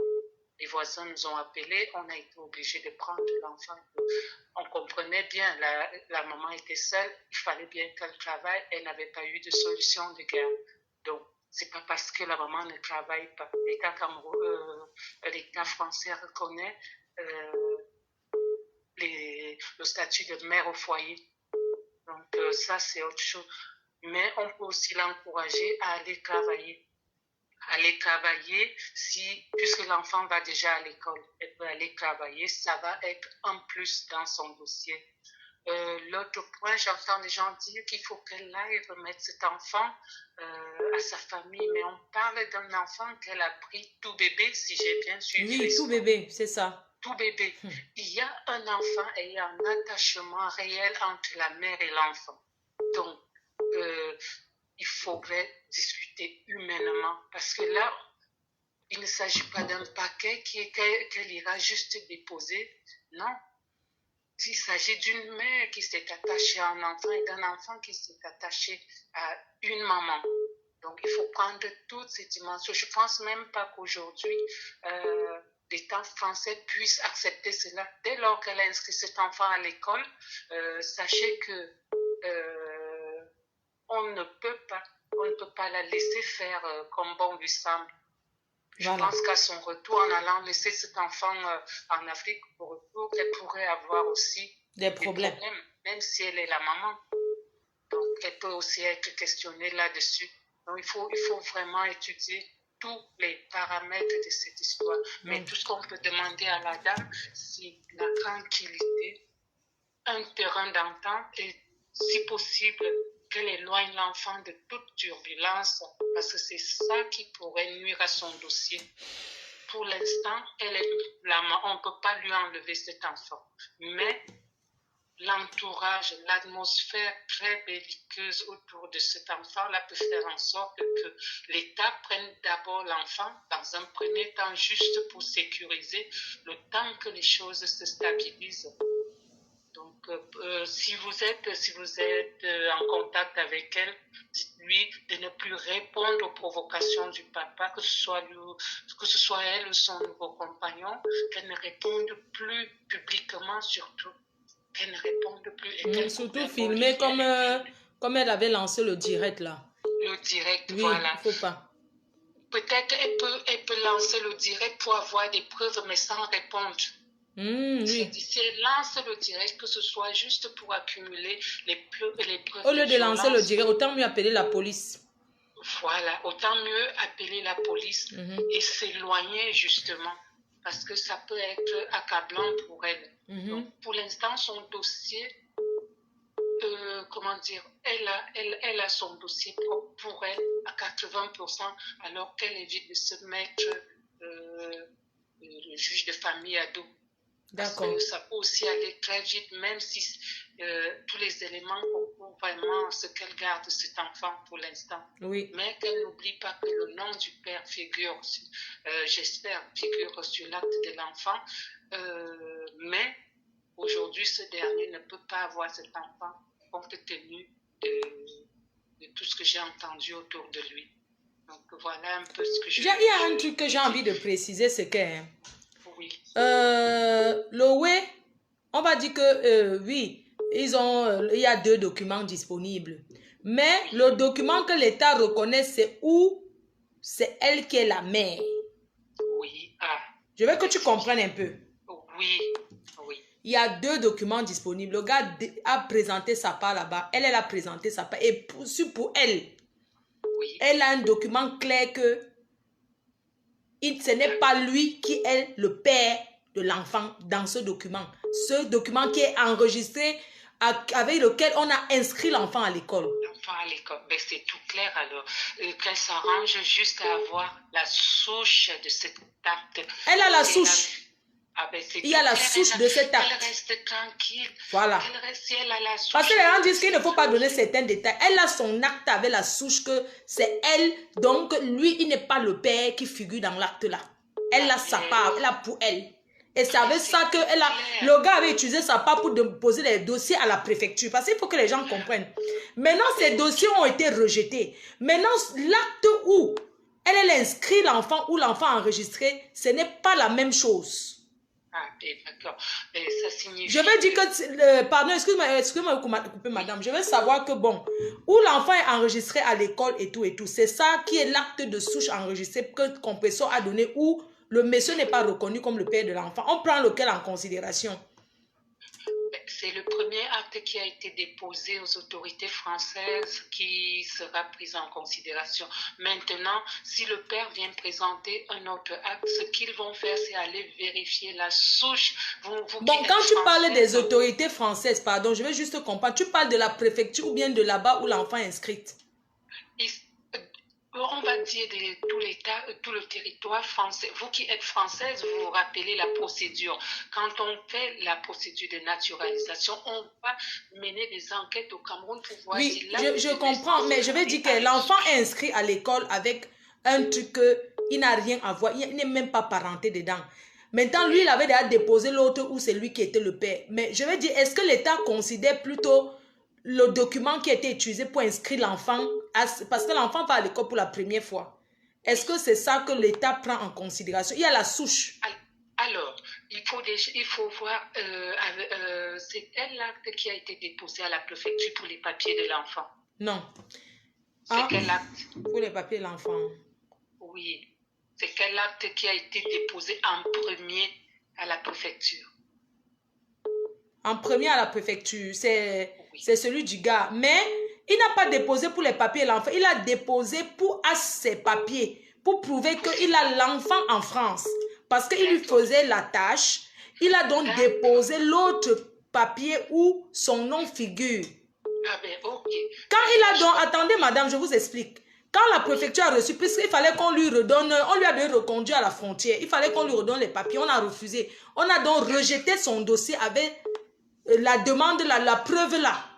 Les voisins nous ont appelés, on a été obligés de prendre l'enfant. On comprenait bien, la maman était seule, il fallait bien qu'elle travaille, elle n'avait pas eu de solution de garde. Donc, c'est pas parce que la maman ne travaille pas. L'État français reconnaît le statut de mère au foyer. Donc, ça, c'est autre chose. Mais on peut aussi l'encourager à aller travailler. Puisque l'enfant va déjà à l'école, elle peut aller travailler, ça va être un plus dans son dossier. L'autre point, j'entends les gens dire qu'il faut qu'elle aille remettre cet enfant à sa famille, mais on parle d'un enfant qu'elle a pris tout bébé, si j'ai bien suivi. Oui, tout bébé, c'est ça. Tout bébé. Il y a un enfant et il y a un attachement réel entre la mère et l'enfant. Donc, il faudrait discuter humainement, parce que là, il ne s'agit pas d'un paquet qu'elle ira juste déposer, non. Il s'agit d'une mère qui s'est attachée à un enfant et d'un enfant qui s'est attaché à une maman. Donc, il faut prendre toutes ces dimensions. Je ne pense même pas qu'aujourd'hui, l'État français puisse accepter cela. Dès lors qu'elle a inscrit cet enfant à l'école, sachez que on ne peut pas la laisser faire comme bon lui semble. Je pense qu'à son retour, en allant laisser cet enfant en Afrique au retour, elle pourrait avoir aussi des problèmes, même si elle est la maman. Donc, elle peut aussi être questionnée là-dessus. Donc, il faut vraiment étudier tous les paramètres de cette histoire. Mais tout ce qu'on peut demander à la dame, c'est la tranquillité, un terrain d'entente et, si possible, qu'elle éloigne l'enfant de toute turbulence, parce que c'est ça qui pourrait nuire à son dossier. Pour l'instant, on ne peut pas lui enlever cet enfant. Mais l'entourage, l'atmosphère très belliqueuse autour de cet enfant-là peut faire en sorte que l'État prenne d'abord l'enfant dans un premier temps, juste pour sécuriser le temps que les choses se stabilisent. Donc, si vous êtes en contact avec elle, dites-lui de ne plus répondre aux provocations du papa, que ce soit elle ou son nouveau compagnon, qu'elle ne réponde plus publiquement, surtout. Qu'elle ne réponde plus. Surtout filmer comme elle avait lancé le direct là. Le direct, oui, voilà. Il ne faut pas. Peut-être elle peut lancer le direct pour avoir des preuves, mais sans répondre. Oui. Si elle lance le direct, que ce soit juste pour accumuler les preuves. Au lieu de lancer le direct, autant mieux appeler la police. Voilà, autant mieux appeler la police et s'éloigner justement, parce que ça peut être accablant pour elle. Donc, pour l'instant, son dossier, elle a son dossier propre pour elle à 80%, alors qu'elle évite de se mettre le juge de famille à dos. Parce que ça peut aussi aller très vite, même si tous les éléments prouvent vraiment ce qu'elle garde cet enfant pour l'instant. Oui. Mais qu'elle n'oublie pas que le nom du père figure, j'espère, figure sur l'acte de l'enfant. Mais aujourd'hui, ce dernier ne peut pas avoir cet enfant compte tenu de tout ce que j'ai entendu autour de lui. Donc voilà un peu ce que je... Il y a un truc que j'ai envie de préciser, c'est que... Oui. L'OE, on va dire que oui, il y a 2 documents disponibles. Mais le document que l'État reconnaît, c'est où c'est elle qui est la mère. Oui. Je veux que tu comprennes un peu. Oui. Il y a 2 documents disponibles. Le gars a présenté sa part là-bas. Elle a présenté sa part. Et pour elle, elle a un document clair que ce n'est pas lui qui est le père de l'enfant dans ce document. Ce document qui est enregistré avec lequel on a inscrit l'enfant à l'école. L'enfant à l'école, ben c'est tout clair alors. Qu'elle s'arrange juste à avoir la souche de cet acte. Elle a la souche. Il y a la souche de cet acte. Elle reste tranquille. Voilà. Elle a la souche. Parce que les gens disent qu'il ne faut pas donner certains détails. Elle a son acte avec la souche que c'est elle. Donc, lui, il n'est pas le père qui figure dans l'acte là. Elle a sa part. Elle a pour elle. Et c'est avec ça que le gars avait utilisé sa part pour déposer les dossiers à la préfecture. Parce qu'il faut que les gens comprennent. Maintenant, ces dossiers ont été rejetés. Maintenant, l'acte où elle inscrit l'enfant ou l'enfant enregistré, ce n'est pas la même chose. D'accord. Ça signifie... Je veux dire que... pardon, excusez-moi de couper, madame. Je veux savoir que, bon, où l'enfant est enregistré à l'école et tout, c'est ça qui est l'acte de souche enregistré que Compressor a donné, où le monsieur n'est pas reconnu comme le père de l'enfant. On prend lequel en considération? C'est le premier acte qui a été déposé aux autorités françaises qui sera pris en considération. Maintenant, si le père vient présenter un autre acte, ce qu'ils vont faire, c'est aller vérifier la souche. Bon, quand tu parles des autorités françaises, pardon, je veux juste comprendre, tu parles de la préfecture ou bien de là-bas où l'enfant est inscrit? On va dire de tout l'État, tout le territoire français. Vous qui êtes française, vous vous rappelez la procédure. Quand on fait la procédure de naturalisation, on va mener des enquêtes au Cameroun pour voir si... Oui, je comprends, mais je veux dire que l'enfant est inscrit à l'école avec un truc qu'il n'a rien à voir. Il n'est même pas parenté dedans. Maintenant, lui, il avait déjà déposé l'autre où c'est lui qui était le père. Mais je veux dire, est-ce que l'État considère plutôt le document qui a été utilisé pour inscrire l'enfant, parce que l'enfant va à l'école pour la première fois? Est-ce que c'est ça que l'État prend en considération? Il y a la souche. Alors, il faut voir, c'est quel acte qui a été déposé à la préfecture pour les papiers de l'enfant? Non. C'est quel acte? Pour les papiers de l'enfant. Oui. C'est quel acte qui a été déposé en premier à la préfecture? En premier à la préfecture, c'est celui du gars. Mais il n'a pas déposé pour les papiers de l'enfant. Il a déposé pour ses papiers, pour prouver qu'il a l'enfant en France. Parce qu'il lui faisait la tâche. Il a donc déposé l'autre papier où son nom figure. Ah ben, ok. Quand il a donc... Attendez, madame, je vous explique. Quand la préfecture a reçu, puisqu'il fallait qu'on lui redonne... On lui avait reconduit à la frontière. Il fallait qu'on lui redonne les papiers. On a refusé. On a donc rejeté son dossier avec la demande, la preuve là.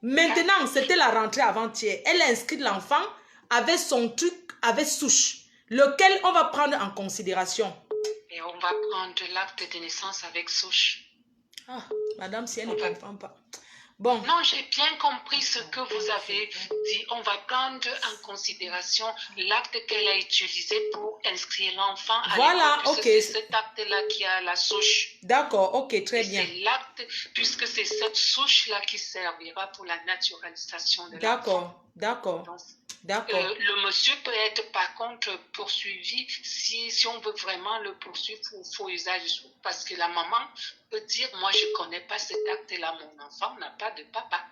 Maintenant, c'était la rentrée avant-hier. Elle a inscrit l'enfant avec son truc, avec souche, lequel on va prendre en considération. Et on va prendre l'acte de naissance avec souche. Ah, madame, si elle ne comprend pas. Bon. Non, j'ai bien compris ce que vous avez dit. On va prendre en considération l'acte qu'elle a utilisé pour inscrire l'enfant à voilà, l'école. ok. C'est cet acte-là qui a la souche. D'accord, ok, très bien. C'est l'acte, puisque c'est cette souche-là qui servira pour la naturalisation de l'enfant. D'accord, d'accord. D'accord. Le monsieur peut être par contre poursuivi si on veut vraiment le poursuivre pour faux usage. Parce que la maman peut dire, moi je ne connais pas cet acte-là, mon enfant n'a pas de papa.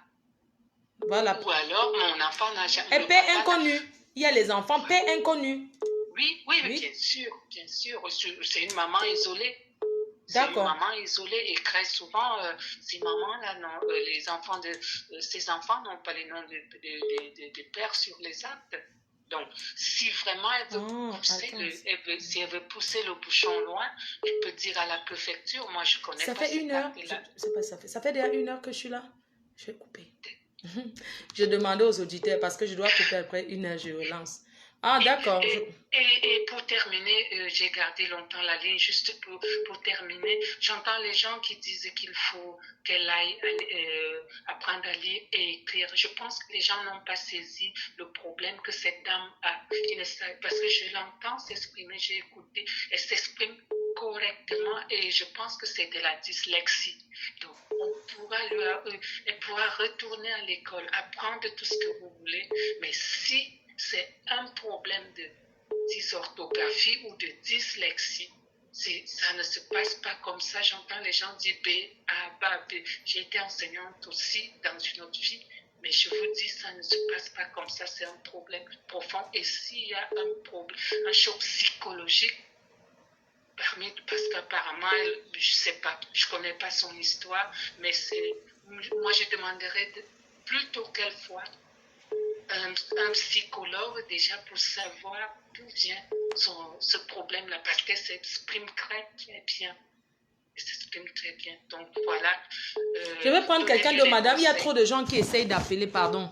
Voilà. Ou alors mon enfant n'a jamais... Et père inconnu. Il y a les enfants père inconnu. Oui, bien sûr, bien sûr. C'est une maman isolée. D'accord. C'est une maman isolée et très souvent, ces mamans-là, les enfants de ces enfants n'ont pas les noms de père sur les actes. Donc, si vraiment elle veut, si elle veut pousser le bouchon loin, elle peut dire à la préfecture, moi je connais ça pas fait une heure. Ça fait déjà 1 heure que je suis là. Je vais couper. Je demandais aux auditeurs parce que je dois couper après 1 heure, je relance. Ah, d'accord. Et pour terminer, j'ai gardé longtemps la ligne, juste pour terminer, j'entends les gens qui disent qu'il faut qu'elle aille apprendre à lire et écrire. Je pense que les gens n'ont pas saisi le problème que cette dame a. Parce que je l'entends s'exprimer, j'ai écouté, elle s'exprime correctement et je pense que c'est de la dyslexie. Donc, elle pourra retourner à l'école, apprendre tout ce que vous voulez, mais si c'est un problème de dysorthographie ou de dyslexie, ça ne se passe pas comme ça. J'entends les gens dire B, A, B. J'ai été enseignante aussi dans une autre vie, mais je vous dis, ça ne se passe pas comme ça. C'est un problème profond. Et s'il y a un choc psychologique, parce qu'apparemment, je ne sais pas, je ne connais pas son histoire, mais moi je demanderais plutôt qu'elle voie un psychologue déjà pour savoir d'où vient ce problème-là, parce qu'elle s'exprime très très bien. Elle s'exprime très bien. Donc voilà. Je vais prendre quelqu'un de madame. Il y a trop de gens qui essayent d'appeler, pardon.